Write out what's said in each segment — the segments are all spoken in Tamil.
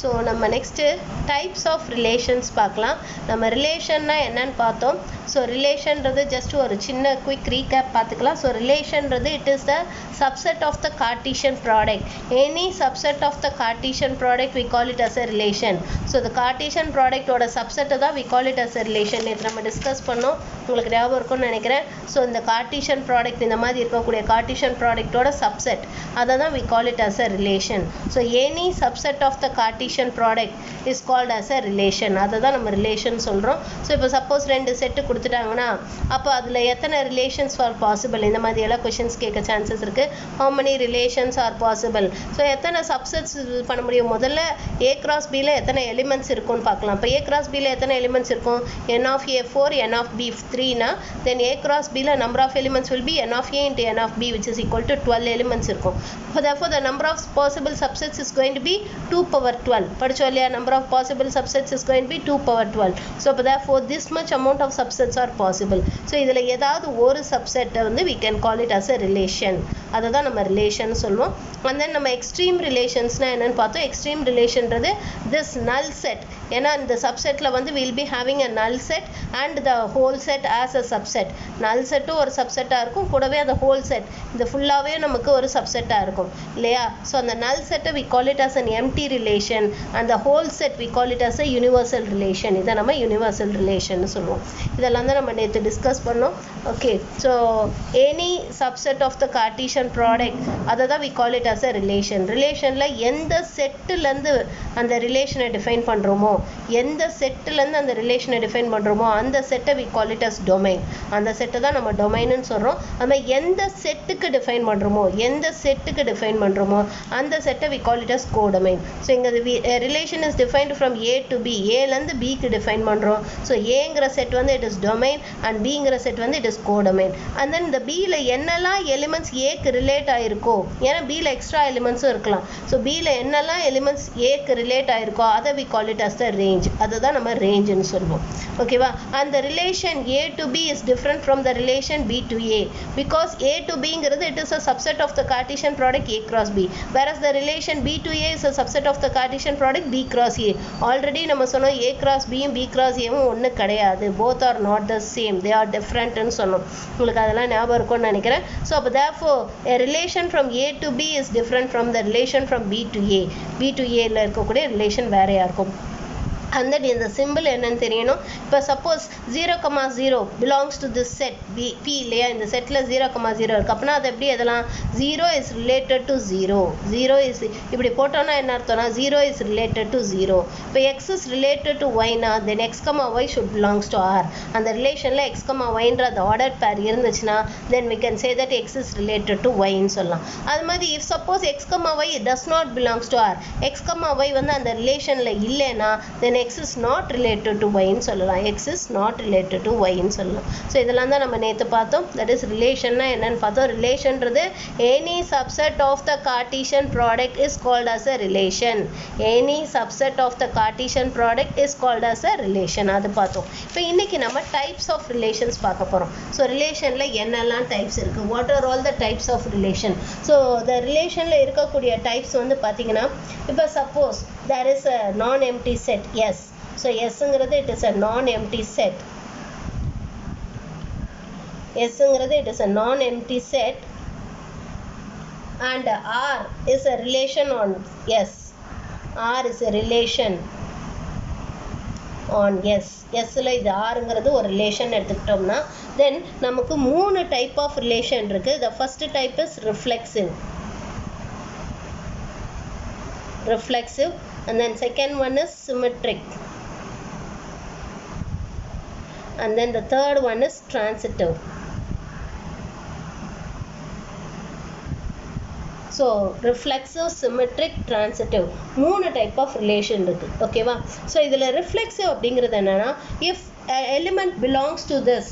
ஸோ நம்ம நெக்ஸ்ட்டு டைப்ஸ் ஆஃப் ரிலேஷன்ஸ் பார்க்கலாம். நம்ம ரிலேஷன்னா என்னன்னு பார்த்தோம். ஸோ ரிலேஷன்றது ஜஸ்ட் ஒரு சின்ன குயிக் ரீகேப் பார்த்துக்கலாம். ஸோ ரிலேஷன்றது it is the subset of the Cartesian product. Any subset of the Cartesian product we call it as a relation. So இந்த கார்ட்டீசியன் ப்ராடக்டோட சப்செட்டை தான் we call it as a relation. நேற்று நம்ம டிஸ்கஸ் பண்ணோம், உங்களுக்கு ஞாபகம் இருக்கும்னு நினைக்கிறேன். ஸோ இந்த கார்ட்டீசியன் ப்ராடக்ட் இந்த மாதிரி இருக்கக்கூடிய கார்ட்டீசியன் ப்ராடக்டோட சப்செட் அதை தான் we call it as a relation. So any subset of the Cartesian product is called as a relation. அதை தான் நம்ம ரிலேஷன் சொல்கிறோம். ஸோ இப்போ சப்போஸ் 2 செட்டு கொடுத்துட்டாங்கன்னா அப்போ அதில் எத்தனை ரிலேஷன்ஸ் ஆர் பாசிபிள், இந்த மாதிரி எல்லாம் கொஷின்ஸ் கேட்க சான்சஸ் இருக்குது. How many relations R possible, so எத்தனை சப்செட்ஸ் பண்ண முடியும். முதல்ல ஏ கிராஸ் பியில் எத்தனை எலிமெண்ட்ஸ் இருக்குன்னு பார்க்கலாம். இப்போ ஏ கிராஸ் பியில் எத்தனை எலிமெண்ட்ஸ் இருக்கும், n of a 4 n of b 3னா தென் ஏ கிராஸ் பியில் number of elements will be n of a into n of b which is equal to 12 elements இருக்கும். therefore the number of possible subsets is going to be 2 power 12. படிச்சோம் இல்லையா, number of possible subsets is going to be 2 power 12. so therefore this much amount of subsets are possible. so இதில் ஏதாவது ஒரு சப்செட்டை வந்து we can call it as a relation. அதை தான் நம்ம ரிலேஷன் சொல்லுவோம். and then நம்ம எக்ஸ்ட்ரீம் ரிலேஷன்ஸ்னால் என்னென்னு பார்த்தோம். எக்ஸ்ட்ரீம் ரிலேஷன்றது this null set. ஏன்னா இந்த சப்செட்டில் வந்து we'll be having a null set and the whole set as a subset. null செட்டும் ஒரு சப்செட்டாக இருக்கும், கூடவே அந்த ஹோல் செட் இந்த ஃபுல்லாகவே நமக்கு ஒரு சப்செட்டாக இருக்கும் இல்லையா. ஸோ அந்த null செட்டை we call it as an empty relation and the whole set we call it as a universal relation. இதை நம்ம universal relation சொல்லுவோம். இதெல்லாம் தான் நம்ம நேற்று டிஸ்கஸ் பண்ணோம். Okay, so any subset of the Cartesian product அதை தான் we call it as a relation. ரிலேஷனில் எந்த செட்டுலேருந்து அந்த ரிலேஷனை டிஃபைன் பண்ணுறோமோ, எந்த செட்டுலேருந்து அந்த ரிலேஷனை டிஃபைன் பண்ணுறோமோ அந்த செட்டை we call it as domain. அந்த செட்டை தான் நம்ம டொமைன்னு சொல்கிறோம். நம்ம எந்த செட்டுக்கு டிஃபைன் பண்ணுறோமோ, எந்த செட்டுக்கு டிஃபைன் பண்ணுறோமோ அந்த செட்டை we call it as codomain. So இங்கே relation is defined from A to B, ஏலேருந்து பிக்கு டிஃபைன் பண்ணுறோம். ஸோ ஏங்கிற செட் வந்து இட் இஸ் டொமைன் அண்ட் பிங்கிற செட் வந்து it is codomain. And then இந்த பியில் என்னெல்லாம் எலிமெண்ட்ஸ் ஏக்கு ரிலேட் ஆகிருக்கோ, ஏன்னா பியில் எக்ஸ்ட்ரா எலிமெண்ட்ஸும் இருக்கலாம். ஸோ பியில் என்னெல்லாம் எலிமெண்ட்ஸ் ஏக்கு ரிலேட் ஆகிருக்கோ அதை we call it as the range. அதை தான் நம்ம ரேஞ்சுன்னு சொல்லுவோம். ஓகேவா. அந்த relation A to B is different from the relation B to A because A to பிங்கிறது it is a subset of the Cartesian product A cross B, whereas the relation b to a is a subset of the Cartesian product b cross a. Already நம்ம சொன்னோம் a cross b யும் b cross a யும் ஒன்று கிடையாது, both are not the same, they are different ன்னு சொன்னோம். உங்களுக்கு அதெல்லாம் ஞாபகம் இருக்கும்னு நினைக்கிறேன். ஸோ அப்போ therefore a relation from a to b is different from the relation from b to a. b to a ல இருக்கக்கூடிய ரிலேஷன் வேறையாக இருக்கும். and then இந்த சிம்பிள் என்னன்னு தெரியணும். இப்போ suppose 0,0 belongs to this set B இல்லையா, இந்த செட்டில் 0,0 இருக்குது அப்படின்னா அது எப்படி எதெல்லாம் 0 இஸ் ரிலேட்டட் டு 0, 0 இஸ் இப்படி போட்டோன்னா என்ன அர்த்தம்னா 0 இஸ் ரிலேட்டட் டு 0. இப்போ எக்ஸ் இஸ் ரிலேட்டட் டு ஒய்னா then X comma Y should belongs to R. அந்த ரிலேஷனில் எக்ஸ் கமா ஒய்ன்ற அந்த ஆர்டர் பேர் இருந்துச்சுன்னா தென் we can say that x is related to y ன்னு சொல்லலாம். அது மாதிரி if suppose x comma y does not belongs to r, x comma y வந்து அந்த ரிலேஷனில் இல்லைன்னா then x is not related to y ன்னு சொல்லலாம், x is not related to y ன்னு சொல்லலாம். ஸோ இதெல்லாம் தான் நம்ம நேற்று பார்த்தோம். தட் இஸ் ரிலேஷன்னா என்னன்னு பார்த்தோம். ரிலேஷன்றது any subset of the Cartesian product is called as a relation. Any subset of the Cartesian product is called as a relation, அது பார்த்தோம். இப்போ இன்னைக்கு நம்ம டைப்ஸ் ஆஃப் ரிலேஷன்ஸ் பார்க்க போகிறோம். ஸோ ரிலேஷனில் என்னெல்லாம் டைப்ஸ் இருக்குது, what are all the types of relation. So the ரிலேஷனில் இருக்கக்கூடிய டைப்ஸ் வந்து பார்த்தீங்கன்னா, இப்போ suppose there is a non-empty set S. So S-ங்கிறது it is a non-empty set. S-ங்கிறது it is a non-empty set and R is a relation on S. R is a relation on S. Sல இது Rங்கிறது ஒரு ரிலேஷன் எடுத்துக்கிட்டோம்னா தென் நமக்கு 3 டைப் ஆஃப் ரிலேஷன் இருக்குது. The first type is reflexive and then second one is symmetric and then the third one is transitive. So reflexive, symmetric, transitive 3 type of relation இருக்கு. ஓகேவா. ஸோ இதில் reflexive அப்படிங்கிறது என்னன்னா if an element belongs to this,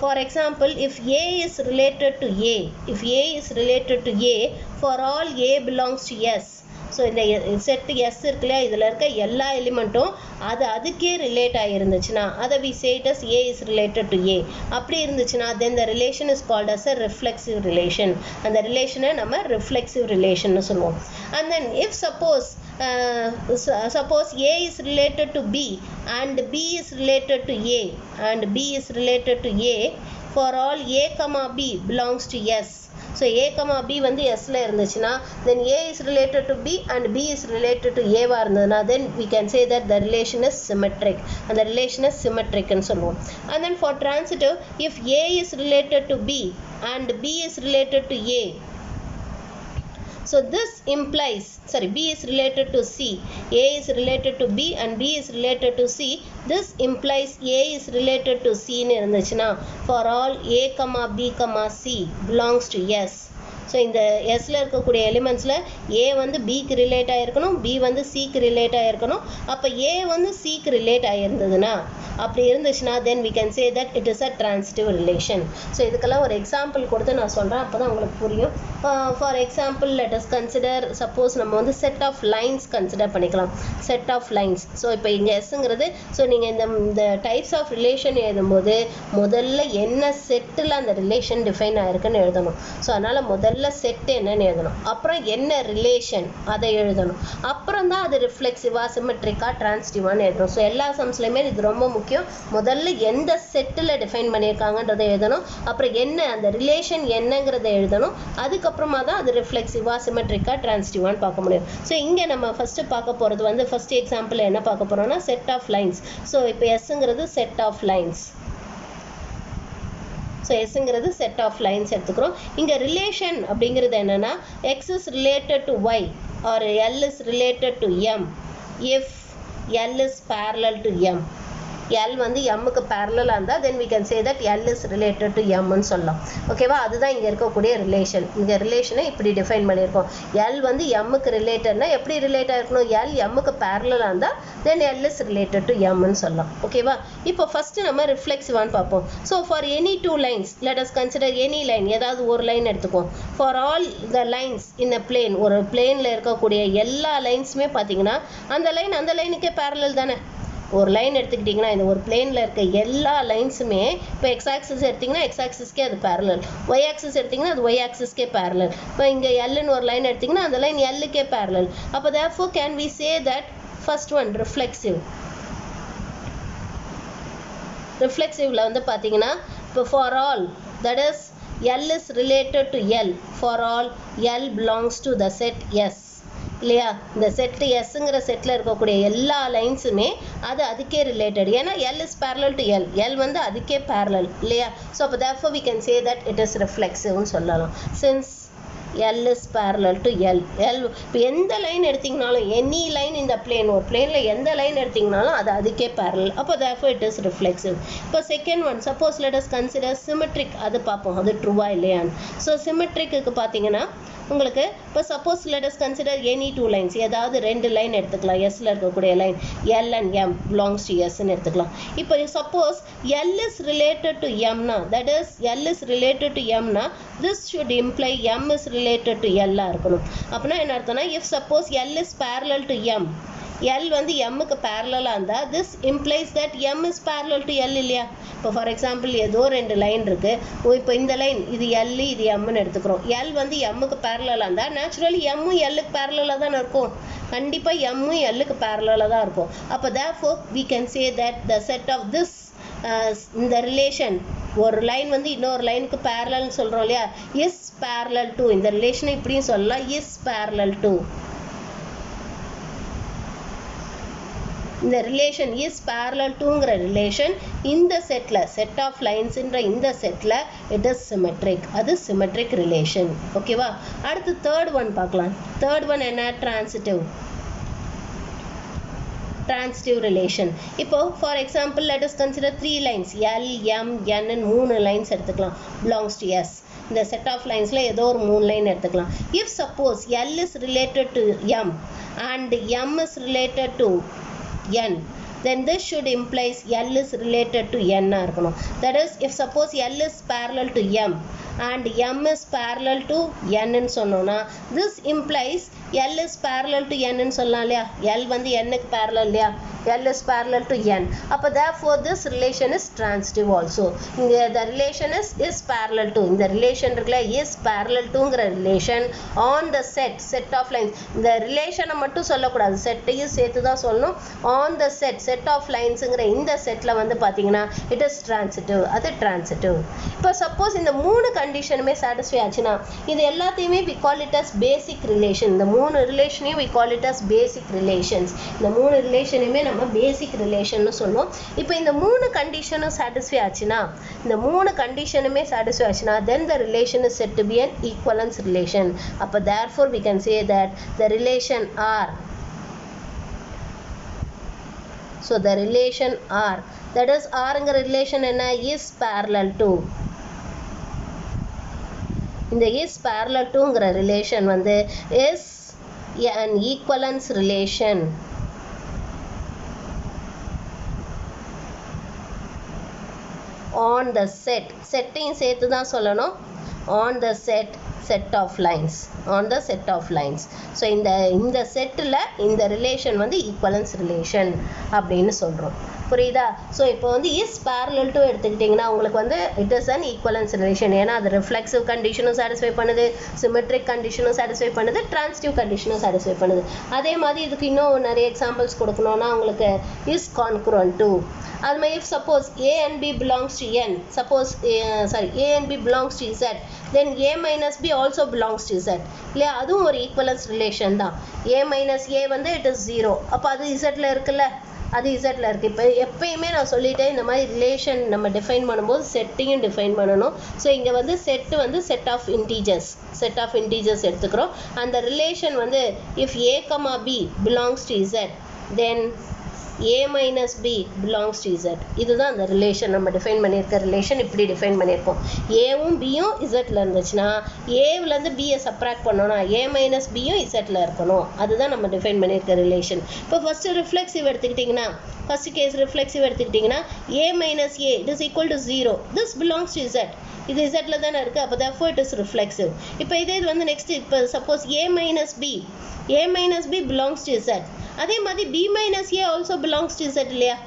for example if A is related to A, if A is related to A for all A belongs to S, so இந்த செட் எஸ் இருக்கு இல்லையா, இதில் இருக்க எல்லா எலிமெண்ட்டும் அதுக்கே ரிலேட் ஆகிருந்துச்சுன்னா அதை we say it as A is related to A. அப்படி இருந்துச்சுன்னா then the relation is called as a reflexive relation. அந்த ரிலேஷனை நம்ம reflexive relation சொல்லுவோம். And then if suppose A is related to B and B is related to A and B is related to A for all A comma B belongs to S. So A comma B வந்து Sல இருந்துச்சுன்னா then A is related to B and B is related to A வா இருந்ததுன்னா then we can say that the relation is symmetric. அந்த relation is symmetric ன்னு சொல்லுவோம். And then for transitive, if A is related to B and B is related to A, so this implies, B is related to C, A is related to B and B is related to C. This implies A is related to C ன்னு இருந்துச்சுன்னா for all A comma B comma C belongs to S. So இந்த எஸ்ல இருக்கக்கூடிய எலிமெண்ட்ஸில் ஏ வந்து பிக்கு ரிலேட் ஆகிருக்கணும், பி வந்து சிக்கு ரிலேட் ஆகிருக்கணும். அப்போ ஏ வந்து சிக்கு ரிலேட் ஆகிருந்ததுன்னா அப்படி இருந்துச்சுன்னா தென் we can say that it is a transitive relation. So இதுக்கெல்லாம் ஒரு எக்ஸாம்பிள் கொடுத்து நான் சொல்கிறேன், அப்போ தான் உங்களுக்கு புரியும். For example let us consider, suppose நம்ம வந்து செட் ஆஃப் லைன்ஸ் கன்சிடர் பண்ணிக்கலாம். Set of lines. ஸோ இப்போ இங்கே எஸ்ங்கிறது, ஸோ நீங்கள் இந்த டைப்ஸ் ஆஃப் ரிலேஷன் எழுதும்போது முதல்ல என்ன செட்டில் அந்த ரிலேஷன் டிஃபைன் ஆகிருக்குன்னு எழுதணும். ஸோ அதனால் முதல்ல செட் என்னன்னு எழுதணும், அப்புறம் என்ன ரிலேஷன் அதை எழுதணும், அப்புறம் தான் அது ரிஃப்ளெக்சிவா சிமெட்ரிக்கா டிரான்சிட்டிவான்னு எழுதணும். ஸோ எல்லா சம்ஸ்லையுமே இது ரொம்ப முக்கியம். முதல்ல எந்த செட்டில் டிஃபைன் பண்ணியிருக்காங்கன்றதை எழுதணும், அப்புறம் என்ன அந்த ரிலேஷன் என்னங்கிறத எழுதணும், அதுக்கப்புறமா தான் அது ரிஃப்ளெக்சிவா சிமெட்ரிக்கா டிரான்சிட்டிவான்னு பார்க்க முடியும். ஸோ இங்கே நம்ம ஃபர்ஸ்ட் பார்க்க போகிறது வந்து ஃபர்ஸ்ட் எக்ஸாம்பிள் என்ன பார்க்க போறோம்னா செட் ஆஃப் லைன்ஸ். ஸோ இப்போ எஸ்ங்கிறது செட் ஆஃப் லைன்ஸ். ஸோ எஸ்ங்கிறது செட் ஆஃப் லைன்ஸ் எடுத்துக்கிறோம். இங்கே ரிலேஷன் அப்படிங்கிறது என்னன்னா X is related to Y or L is related to M if L is parallel to M. L வந்து எம்முக்கு பேரலாக இருந்தால் தென் we can say that L is related to எம்னு சொல்லலாம். ஓகேவா, அதுதான் இங்கே இருக்கக்கூடிய ரிலேஷன். இங்கே ரிலேஷனை இப்படி டிஃபைன் பண்ணியிருக்கோம். L வந்து எம்முக்கு ரிலேட்டட்னா எப்படி ரிலேட் ஆகிருக்கணும், L எம்முக்கு பேரலாக இருந்தால் தென் L is related to எம்னு சொல்லலாம். ஓகேவா, இப்போ ஃபஸ்ட்டு நம்ம ரிஃப்ளெக்சிவான்னு பார்ப்போம். So for any two lines let us consider any line, ஏதாவது ஒரு லைன் எடுத்துக்குவோம். For all the lines in a plane, ஒரு பிளேனில் இருக்கக்கூடிய எல்லா லைன்ஸுமே பார்த்தீங்கன்னா அந்த லைனுக்கே பேரலல் தானே. ஒரு லைன் எடுத்துக்கிட்டிங்கன்னா இந்த ஒரு பிளேனில் இருக்க எல்லா லைன்ஸுமே இப்போ எக்ஸ் ஆக்சிஸ் எடுத்திங்கன்னா எக்ஸ் ஆக்சிஸ்க்கே அது பேரலல், ஒய் ஆக்சிஸ் எடுத்திங்கன்னா அது ஒய் ஆக்சிஸ்க்கே பேரலல். இப்போ இங்கே எல்லுன்னு ஒரு லைன் எடுத்திங்கன்னா அந்த லைன் எல்லுக்கே பேரலல். அப்போ therefore can we say that first one reflexive. ரிஃப்ளெக்சிவ்ல வந்து பார்த்தீங்கன்னா இப்போ for all that is L is related to L, for all L belongs to the set S இல்லையா. இந்த செட்டு எஸ்ங்கிற செட்டில் இருக்கக்கூடிய எல்லா லைன்ஸுமே அதுக்கே ரிலேட்டட், ஏன்னா L is parallel to L, L வந்து அதுக்கே பேரலல் இல்லையா. ஸோ அப்போ therefore we can say that it is reflexive சொல்லலாம். since L is parallel to L. இப்போ எந்த லைன் எடுத்தீங்கனாலும் எனி லைன் இந்த பிளேன், ஒரு பிளேனில் எந்த லைன் எடுத்தீங்கனாலும் அதுக்கே பேரலல், அப்போ therefore it is reflexive. இப்போ second one, suppose let us consider symmetric, அது பார்ப்போம் அது ட்ரூவா இல்லையான்னு. ஸோ சிமெட்ரிக்கு பார்த்தீங்கன்னா உங்களுக்கு இப்போ suppose let us consider any two lines, ஏதாவது ரெண்டு லைன் எடுத்துக்கலாம். எஸ்ல இருக்கக்கூடிய line L and M belongs to S ன்னு எடுத்துக்கலாம். இப்போ suppose L is related to M னா, that is L is related to M னா this should imply M is related to L ஆ இருக்கணும். அப்படின்னா என்ன அர்த்தம்னா if suppose L is parallel to M, L வந்து எம்முக்கு பேரலாக இருந்தால் this implies that M is parallel to L இல்லையா. இப்போ ஃபார் எக்ஸாம்பிள் ஏதோ ரெண்டு லைன் இருக்குது, இப்போ இந்த லைன் இது L இது எம்னு எடுத்துக்கிறோம். L வந்து எம்முக்கு பேரலாக இருந்தால் நேச்சுரலி எம்மும் எல்லுக்கு பேரலாக தானே இருக்கும், கண்டிப்பாக எம்மும் எல்லுக்கு பேரலாக தான் இருக்கும். அப்போ therefore we can say that the set of this இந்த ரிலேஷன், ஒரு லைன் வந்து இன்னொரு லைனுக்கு பேரலல்னு சொல்கிறோம் இல்லையா, இஸ் பேரலல் டு, இந்த ரிலேஷனை இப்படியும் சொல்லலாம் இஸ் பேரலல் டு. இந்த ரிலேஷன் இஸ் பேரலல் டுங்கிற ரிலேஷன் இந்த செட்டில் செட் ஆஃப் லைன்ஸ்ன்ற இந்த செட்டில் இட் இஸ் சிமெட்ரிக், அது சிமெட்ரிக் ரிலேஷன். ஓகேவா, அடுத்து தேர்ட் ஒன் பார்க்கலாம். தேர்ட் ஒன் என்ன, டிரான்சிட்டிவ். Transitive relation. இப்போ for example let us consider 3 lines L, M, N ன்னு 3 லைன்ஸ் எடுத்துக்கலாம் belongs to S. இந்த செட் ஆஃப் லைன்ஸில் ஏதோ ஒரு 3 லைன் எடுத்துக்கலாம். If suppose L is related to M and M is related to N, then this should implies L is related to N ஆ இருக்கணும். That is if suppose L is parallel to M and m is parallel to n ன்னு சொன்னோம்னா this implies L is parallel to n ன்னு சொல்லலாம் இல்லையா? L வந்து n க்கு parallel இல்லையா? L is parallel to n. அப்போ therefore this relation is transitive also. இங்க the relation is parallel to, இந்த relation இருக்குல்ல is parallel toங்கிற relation on the set of lines. இந்த relation மட்டும் சொல்லக்கூடாது, செட்டையும் சேர்த்து தான் சொல்லணும். on the set of linesங்கிற இந்த செட்ல வந்து பார்த்தீங்கன்னா it is transitive, அது transitive. இப்போ சப்போஸ் இந்த மூணு கண்டிஷனுமே சாட்டிஸ்ஃபை ஆச்சுன்னா இது எல்லாத்தையுமே we call it as basic relation. இந்த மூணு ரிலேஷனையும் we call it as basic relations. இந்த மூணு ரிலேஷனையுமே நம்ம பேசிக் ரிலேஷன்னு சொல்லுவோம். இப்போ இந்த மூணு கண்டிஷனும் சாட்டிஸ்ஃபை ஆச்சுன்னா, இந்த மூணு கண்டிஷனுமே சாட்டிஸ்ஃபை ஆச்சுன்னா then the relation is said to be an equivalence relation. அப்போ therefore we can say that the relation R, so the relation R, that is Rங்கிற relation என்ன, is parallel to, இந்த is parallel toங்கிற relation வந்து is an equivalence relation on the setடையும் சேர்த்து தான் சொல்லணும், on the set of lines, on the set of lines. So இந்த செட்டில் இந்த ரிலேஷன் வந்து ஈக்குவலன்ஸ் ரிலேஷன் அப்படின்னு சொல்கிறோம். புரியுதா? ஸோ இப்போ வந்து இஸ் பேரலல் டு எடுத்துக்கிட்டிங்கன்னா உங்களுக்கு வந்து it is an equivalence relation. ஏன்னா அது ரிஃப்ளெக்சிவ் கண்டிஷனும் சாட்டிஸ்ஃபை பண்ணுது, சிமெட்ரிக் கண்டிஷனும் சாட்டிஸ்ஃபை பண்ணுது, டிரான்சிட்டிவ் கண்டிஷனும் சாட்டிஸ்ஃபை பண்ணுது. அதே மாதிரி இதுக்கு இன்னும் நிறைய எக்ஸாம்பிள்ஸ் கொடுக்கணும்னா உங்களுக்கு இஸ் கான்க்ருவன்ட் டு, அது மாதிரி if suppose a and b belongs to n, suppose a and b belongs to z, then a minus b also belongs to z இல்லையா? அதுவும் ஒரு ஈக்குவலன்ஸ் ரிலேஷன் தான். a minus a வந்து it is 0, அப்போ அது zல இருக்குல்ல, அது zல இருக்குது. இப்போ எப்பயுமே நான் சொல்லிட்டேன், இந்த மாதிரி ரிலேஷன் நம்ம டிஃபைன் பண்ணும்போது செட்டையும் டிஃபைன் பண்ணணும். ஸோ இங்கே வந்து செட்டு வந்து செட் ஆஃப் இன்டீஜர்ஸ் எடுத்துக்கிறோம். அந்த ரிலேஷன் வந்து if a, b belongs to z, then a minus b belongs to z. இதுதான் அந்த ரிலேஷன் நம்ம டிஃபைன் பண்ணியிருக்க ரிலேஷன். இப்படி டிஃபைன் பண்ணியிருக்கோம். ஏவும் பியும் இசட்டில் இருந்துச்சுன்னா ஏவிலேருந்து பியை சப்ராக்ட் பண்ணோன்னா a மைனஸ் பியும் இசட்டில் இருக்கணும். அதுதான் நம்ம டிஃபைன் பண்ணியிருக்க ரிலேஷன். இப்போ ஃபஸ்ட்டு ரிஃப்ளெக்சிவ் எடுத்துக்கிட்டிங்கன்னா, ஃபஸ்ட்டு கேஸ் ரிஃப்ளெக்சிவ் எடுத்துக்கிட்டிங்கன்னா a minus a it is equal to 0. this belongs to z. இது இசட்டில் தானே இருக்குது, அப்போ therefore it is reflexive. இப்போ இது வந்து நெக்ஸ்ட், இப்போ suppose a minus b belongs to z. அதே மாதிரி b minus a also belongs to z இல்லையா?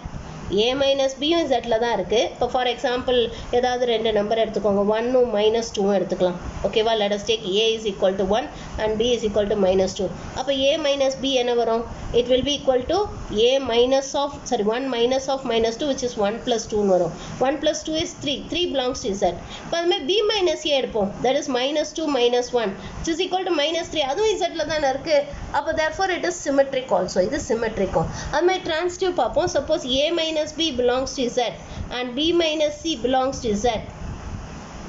a minus bயும் zல தான் இருக்குது. இப்போ ஃபார் எக்ஸாம்பிள் ஏதாவது ரெண்டு நம்பர் எடுத்துக்கோங்க, 1 minus 2 எடுத்துக்கலாம். ஓகேவா? let us take a is equal to 1 and b is equal to minus 2. அப்போ a minus b என்ன வரும்? it will be equal to a minus of 1 minus of minus 2 which is 1 plus 2 வரும். 1 plus 2 is 3 belongs to z. இப்போ அதுமாதிரி b minus a எடுப்போம், that is minus 2 minus 1 which is equal to minus 3. அதுவும் zல தானே இருக்குது. அப்போ therefore it is symmetric also. இது symmetric. அது மாதிரி transitive பார்ப்போம். suppose a minus b belongs to z and b minus c belongs to z,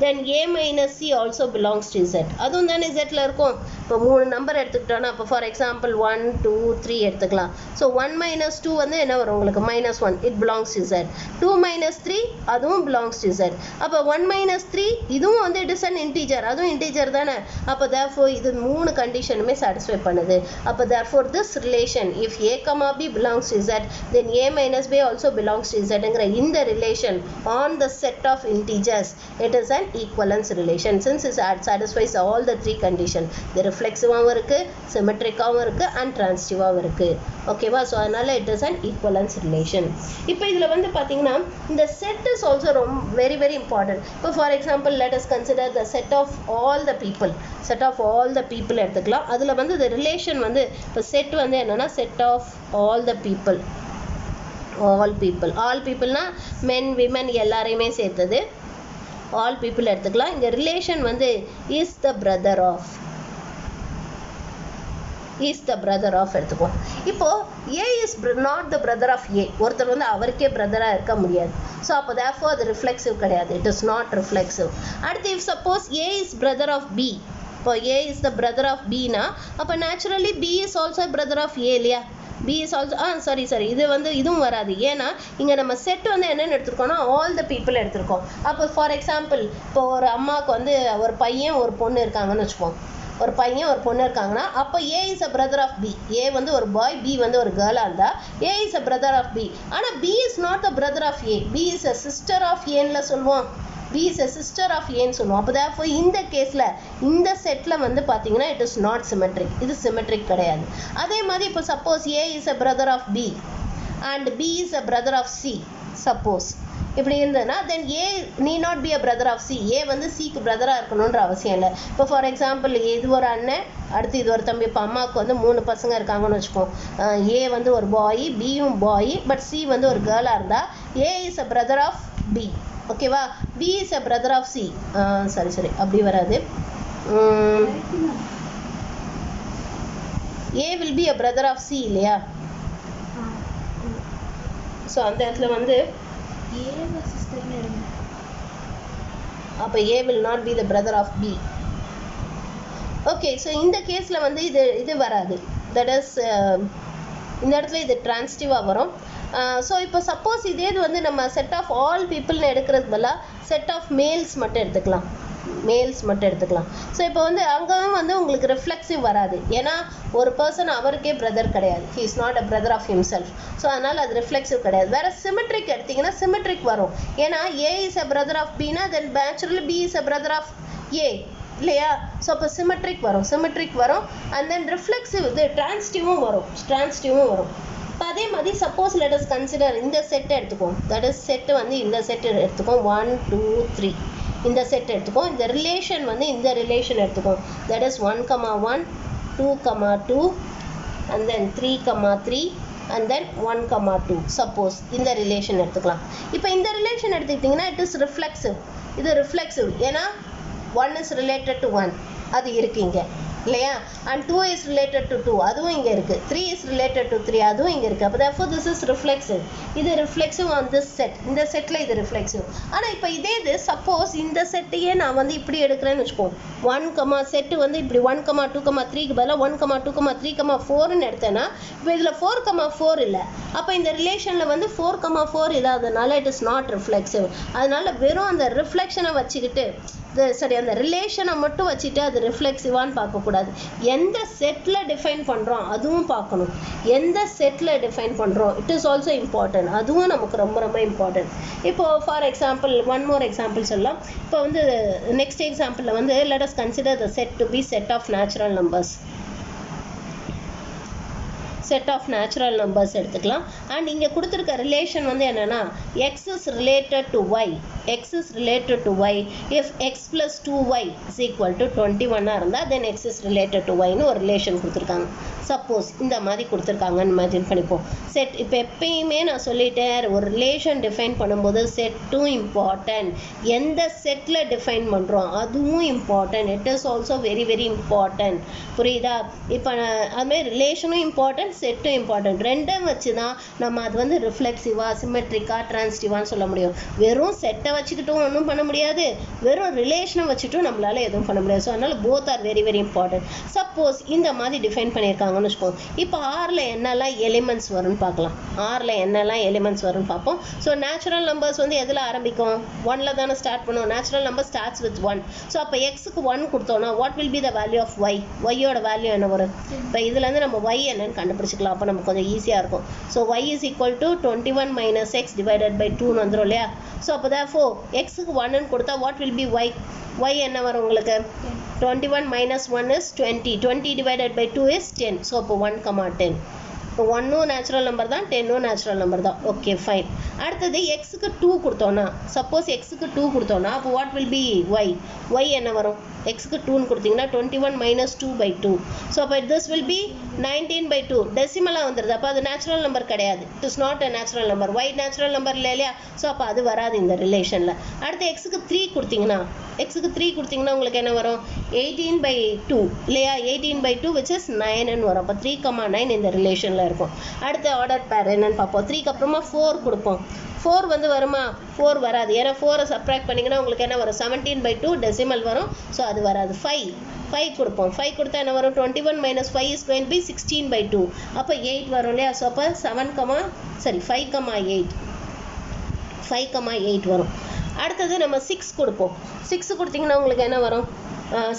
then a minus c also belongs to z. அதுவும் தானே zல இருக்கும். இப்போ மூணு நம்பர் எடுத்துக்கிட்டோன்னா, இப்போ ஃபார் எக்ஸாம்பிள் 1 2 3 எடுத்துக்கலாம். ஸோ 1 minus 2 வந்து என்ன வரும் உங்களுக்கு? -1, it belongs to z. 2 minus 3 அதுவும் belongs to z. அப்போ 1 minus 3 இதுவும் வந்து it is an integer, அதுவும் integer தானே. அப்போ therefore இது மூணு கண்டிஷனுமே சாட்டிஸ்ஃபை பண்ணுது. அப்போ therefore this relation if a, b belongs to z, then a minus b also belongs to zங்கிற இந்த relation on the set of integers, it is an equivalence relation since it satisfies all the three conditions. The reflexive-ஆவும் இருக்கு, symmetric-ஆவும் இருக்கு and transitive-ஆவும் இருக்கு. ஓகேவா? ஸோ அதனால it is an equivalence relation. இப்போ இதில் வந்து பார்த்தீங்கன்னா இந்த set is also very very important. இப்போ for example let us consider the set of all the people. எடுத்துக்கலாம். அதில் வந்து the relation வந்து இப்போ set வந்து என்னன்னா set of all the people. all peopleனா men women எல்லாரையுமே சேர்த்தது. all people எடுத்துக்கலாம். இந்த ரிலேஷன் வந்து is the brother of எடுத்துக்குவோம். இப்போ a is not the brother of a, ஒருத்தர் வந்து அவருக்கே பிரதராக இருக்க முடியாது. ஸோ அப்போ therefore அது ரிஃப்ளெக்சிவ் கிடையாது, it is not reflexive. அடுத்து if suppose a is brother of b, இப்போ a is the brother of b னா அப்போ naturally b is also brother of a இல்லையா? b is also sorry இது வந்து இதுவும் வராது. ஏன்னா இங்கே நம்ம செட் வந்து என்னென்னு எடுத்துருக்கோம்னா ஆல் த பீப்புள் எடுத்திருக்கோம். அப்போ ஃபார் எக்ஸாம்பிள் இப்போ ஒரு அம்மாவுக்கு வந்து ஒரு பையன் ஒரு பொண்ணு இருக்காங்கன்னு வச்சுப்போம். ஒரு பையன் ஒரு பொண்ணு இருக்காங்கன்னா அப்போ a is a brother of b. a வந்து ஒரு பாய், b வந்து ஒரு கேர்ளாக இருந்தால் a is a brother of b. ஆனால் b is not the brother of a, b is a sister of a ன்னு சொல்லுவோம். B is a sister of A ன்னு சொல்லுவோம். அப்போ therefore இந்த கேஸில் இந்த செட்டில் வந்து பார்த்தீங்கன்னா it is not symmetric. இது symmetric கிடையாது. அதே மாதிரி இப்போ suppose A is a brother of B and B is a brother of C suppose இப்படி இருந்ததுன்னா then A need not be a brother of C. A வந்து Cக்கு பிரதராக இருக்கணுன்ற அவசியம் இல்லை. இப்போ ஃபார் எக்ஸாம்பிள் இது ஒரு அண்ணன், அடுத்து இது ஒரு தம்பி. இப்போ அம்மாவுக்கு வந்து 3 பசங்க இருக்காங்கன்னு வச்சுக்கோம். A வந்து ஒரு பாய், பியும் பாய், பட் C வந்து ஒரு கேர்ளாக இருந்தால் A is a brother of B. ஓகேவா? B is a brother of C. சரி அப்படி வராது. A will be a brother of C இல்லையா? ஸோ அந்த இடத்துல வந்து அப்போ A will not be the brother of B. Okay, so இந்த கேஸில் வந்து இது வராது. தட் இஸ் இந்த இடத்துல இது டிரான்சிட்டிவாக வரும். ஸோ இப்போ சப்போஸ் இதே இது வந்து நம்ம செட் ஆஃப் ஆல் பீப்புள்னு எடுக்கிறது பதிலாக செட் ஆஃப் மேல்ஸ் மட்டும் எடுத்துக்கலாம். ஸோ இப்போ வந்து அங்கேயும் வந்து உங்களுக்கு ரிஃப்ளெக்சிவ் வராது. ஏன்னா ஒரு பர்சன் அவருக்கே பிரதர் கிடையாது. He is not a brother of himself. So அதனால் அது ரிஃப்ளெக்சிவ் கிடையாது. வேறு சிமெட்ரிக் எடுத்திங்கன்னா சிமெட்ரிக் வரும். ஏன்னா A is a brother of Bனா then naturally B is a brother of A இல்லையா? ஸோ அப்போ சிமெட்ரிக் வரும் அண்ட் தென் ரிஃப்ளெக்சிவ் இது டிரான்சிட்டிவும் வரும். இப்போ அதே மாதிரி சப்போஸ் லெட் அஸ் கன்சிடர் இந்த செட்டை எடுத்துக்கோம். தட் இஸ் செட்டு வந்து இந்த செட்டு எடுத்துக்கோம். 1 2 3 இந்த செட் எடுத்துக்கோம். இந்த ரிலேஷன் வந்து இந்த ரிலேஷன் எடுத்துக்கோம். That is 1, 1 2, 2 and then 3, 3 and then 1, 2 suppose இந்த ரிலேஷன் எடுத்துக்கலாம். இப்போ இந்த ரிலேஷன் எடுத்துக்கிட்டிங்கன்னா இட் இஸ் ரிஃப்ளெக்சிவ். இது ரிஃப்ளெக்சிவ் ஏன்னா 1 is related to 1 அது இருக்குங்க இல்லையா? அண்ட் 2 is related to 2 அதுவும் இங்கே இருக்குது. 3 is related to 3 அதுவும் இங்கே இருக்குது. அப்போ therefore this is reflexive. இது ரிஃப்ளெக்சிவ் ஆன் திஸ் செட். இந்த செட்டில் இது ரிஃப்ளெக்சிவ். ஆனால் இப்போ இதே இது சப்போஸ் இந்த செட்டையே நான் வந்து இப்படி எடுக்கிறேன்னு வச்சுக்கோம். 1, செட்டு வந்து இப்படி 1, 2, 3க்கு பதிலாக 1, 2, 3, 4ன்னு எடுத்தேன்னா இப்போ இதில் 4, 4 இல்லை. அப்போ இந்த ரிலேஷனில் வந்து 4, 4 இல்லாததுனால இட் இஸ் நாட் ரிஃப்ளெக்சிவ். அதனால வெறும் அந்த ரிஃப்ளெக்ஷனை வச்சுக்கிட்டு அந்த ரிலேஷனை மட்டும் வச்சுட்டு அது ரிஃப்ளெக்சிவான்னு பார்க்கக்கூடாது. எந்த செட்டில் டிஃபைன் பண்ணுறோம் அதுவும் பார்க்கணும். It is also important. அதுவும் நமக்கு ரொம்ப இம்பார்ட்டன்ட். இப்போது for example one more example சொல்லலாம். இப்போ வந்து நெக்ஸ்ட் எக்ஸாம்பிளில் வந்து let us consider the set to be set of natural numbers. Set of natural numbers எடுத்துக்கலாம். அண்ட் இங்கே கொடுத்துருக்க ரிலேஷன் வந்து என்னென்னா x is related to Y. If X plus 2y is equal to 21 இருந்தால் then x is related to ஒய்னு ஒரு ரிலேஷன் கொடுத்துருக்காங்க. சப்போஸ் இந்த மாதிரி கொடுத்துருக்காங்கன்னு இமேஜின் பண்ணிப்போம். செட் இப்போ எப்பயுமே நான் சொல்லிட்டேன், ஒரு ரிலேஷன் டிஃபைன் பண்ணும்போது செட்டும் இம்பார்ட்டன்ட். எந்த செட்டில் டிஃபைன் பண்ணுறோம் அதுவும் important. It is also very important. புரியுதா? இப்போ அதுமாதிரி ரிலேஷனும் இம்பார்ட்டன்ட், செட்டும் இம்பார்ட்டன்ட். ரெண்டும் வச்சு தான் நம்ம அது வந்து ரிஃப்ளெக்சிவாக, சிமெட்ரிக்காக, டிரான்சிட்டிவான்னு சொல்ல முடியும். வெறும் செட்டை வச்சுக்கிட்டும் ஒன்றும் பண்ண முடியாது, வெறும் ரிலேஷனை வச்சுட்டும் நம்மளால எதுவும் பண்ண முடியாது. ஸோ அதனால் both are very important. Suppose இந்த மாதிரி டிஃபைன் பண்ணியிருக்காங்கன்னு வச்சுக்கோங்க. இப்போ ஆரில் என்னெல்லாம் எலிமெண்ட்ஸ் வரும்னு பார்க்கலாம். பார்ப்போம். ஸோ நேச்சுரல் நம்பர்ஸ் வந்து எதில் ஆரம்பிக்கும்? 1ல் தானே ஸ்டார்ட் பண்ணுவோம். Natural number starts with 1. So அப்போ எக்ஸுக்கு 1 கொடுத்தோன்னா what will be the value of y? ஒய்யோட வேல்யூ என்ன வரும்? இப்போ இதுலேருந்து நம்ம ஒய் என்னன்னு கண்டுபிடிச்சிக்கலாம். அப்போ நமக்கு கொஞ்சம் ஈஸியாக இருக்கும். So y is equal to 21 - x divided by 2 வந்துடும் இல்லையா? ஸோ அப்போ therefore எக்ஸுக்கு 1ன்னு கொடுத்தா what will be y? Y என்ன வரும் உங்களுக்கு? 21 - 1 is 20. 20 divided by 2 is 10. So அப்போ 1, 10. இப்போ 1ம் நேச்சுரல் நம்பர் தான், 10ம் நேச்சுரல் நம்பர் தான். Okay fine. அடுத்தது எக்ஸுக்கு 2 கொடுத்தோன்னா, சப்போஸ் எக்ஸுக்கு 2 கொடுத்தோன்னா அப்போ what will be y? Y என்ன வரும்? எக்ஸுக்கு 2ன்னு கொடுத்தீங்கன்னா 21 - 2/2. ஸோ அப்போ திஸ் வில் பி 19/2. டெசிமலாக வந்துடுது. அப்போ அது நேச்சுரல் நம்பர் கிடையாது. It is not a natural number. Why natural number இல்லையா? ஸோ அப்போ அது வராது இந்த ரிலேஷனில். அடுத்து எக்ஸுக்கு 3 கொடுத்தீங்கன்னா உங்களுக்கு என்ன வரும்? 18/2 இல்லையா? 18/2 which is 9ன்னு வரும். அப்போ 3, 9 இந்த ரிலேஷனில் இருக்கும். அடுத்த ஆர்டர் பேர் என்னன்னு பார்ப்போம். 3க்கு அப்புறமா 4 கொடுப்போம். 4 வந்து வருமா? 4 வராது. ஏன்னா 4 சப்ராக்ட் பண்ணிங்கன்னா உங்களுக்கு என்ன வரும்? 17/2 டெசிமல் வரும். ஸோ அது வராது. 5 கொடுப்போம். 5 கொடுத்தா என்ன வரும்? 21 - 5 is going to be 16/2. அப்போ 8 வரும் இல்லையா? ஸோ அப்போ 5,8 வரும். அடுத்தது நம்ம 6 கொடுப்போம். 6 கொடுத்தீங்கன்னா உங்களுக்கு என்ன வரும்?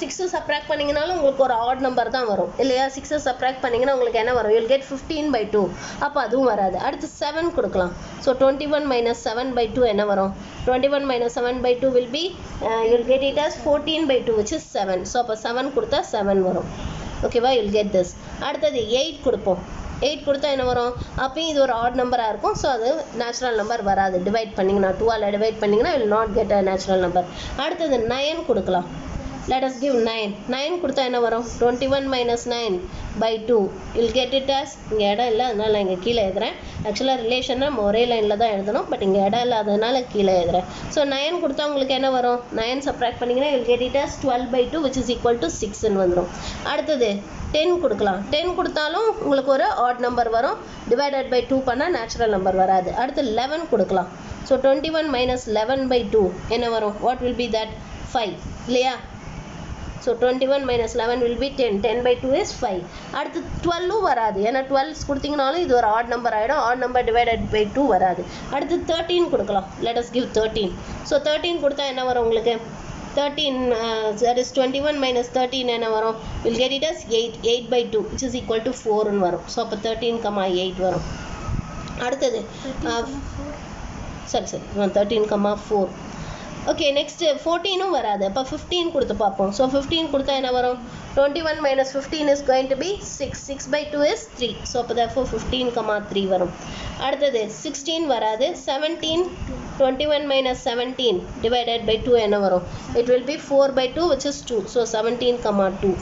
6 சப்ராக்ட் பண்ணிங்கனாலும் உங்களுக்கு ஒரு ஆட் நம்பர் தான் வரும் இல்லையா. 6 சப்ராக்ட் பண்ணிங்கன்னா உங்களுக்கு என்ன வரும், you'll get 15/2. அப்போ அதுவும் வராது. அடுத்து 7 கொடுக்கலாம். ஸோ 21 - 7/2 என்ன வரும், 21 - 7/2 will be you'll get it as 14/2 which is 7. So அப்போ 7 கொடுத்தா 7 வரும். ஓகேவா, you'll get this. அடுத்தது 8 கொடுப்போம். 8 கொடுத்தா என்ன வரும், அப்பயும் இது ஒரு ஆட் நம்பராக இருக்கும். ஸோ அது நேச்சுரல் நம்பர் வராது. டிவைட் பண்ணிங்கன்னா 2ஆல் டிவைட் பண்ணிங்கன்னா will not get a natural number. அடுத்தது 9 கொடுக்கலாம். let us give 9. 9 கொடுத்தா என்ன வரும், 21 - 9/2 you'll get it as, இங்கே இடம் இல்லை அதனால நான் இங்கே கீழே எழுதுறேன். ஆக்சுவலாக ரிலேஷனை நம்ம ஒரே லைனில் தான் எழுதணும், பட் இங்கே இடம் இல்லாததுனால கீழே எழுதுறேன். ஸோ 9 கொடுத்தா உங்களுக்கு என்ன வரும், 9 சப்ராக்ட் பண்ணிங்கன்னா you'll get it as 12/2 which is equal to 6ன்னு வந்துடும். அடுத்தது 10 கொடுக்கலாம். 10 கொடுத்தாலும் உங்களுக்கு ஒரு ஆட் நம்பர் வரும். டிவைடட் பை 2 பண்ணால் நேச்சுரல் நம்பர் வராது. அடுத்து 11 கொடுக்கலாம். ஸோ 21 - 11/2 என்ன வரும், வாட் வில் பி தட், 5 இல்லையா. So 21 - 11 will be 10. 10/2 is 5. அடுத்து 12 வராது, ஏன்னா 12 கொடுத்தீங்கனாலும் இது ஒரு ஆட் நம்பர் ஆகிடும். ஆட் நம்பர் டிவைடட் பை 2 வராது. அடுத்து 13 கொடுக்கலாம். let us give 13. ஸோ 13 கொடுத்தா என்ன வரும் உங்களுக்கு, 13 that is 21 - 13 என்ன வரும், will get it as 8. 8/2 which is equal to 4ன்னு வரும். ஸோ அப்போ 13,8 வரும். அடுத்தது சரி 13,4. ஓகே, நெக்ஸ்ட் 14ம் வராது. அப்போ 15 கொடுத்து பார்ப்போம். ஸோ 15 கொடுத்தா என்ன வரும், 21 - 15 is going to be 6. 6/2 is 3. So அப்போ therefore 15,3 வரும். அடுத்தது 16 வராது. 17, 21 - 17 divided by 2 என்ன வரும், it will be 4/2 which is 2. So 17,2.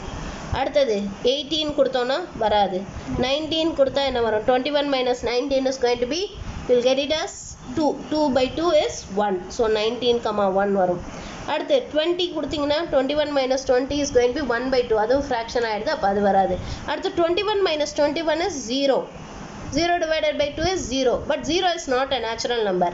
அடுத்தது 18 கொடுத்தோன்னா வராது. 19 கொடுத்தா என்ன வரும், 21 - 19 is going to be, you'll get it as 2. 2/2 is 1. So 19,1 வரும். அடுத்து 20 கொடுத்தீங்கன்னா 21 - 20 is going to be 1/2. அதுவும் ஃப்ராக்ஷன் ஆகிடுது, அப்போ அது வராது. அடுத்து 21 - 21 is 0. 0 divided by 2 is 0. But 0 is not a natural number.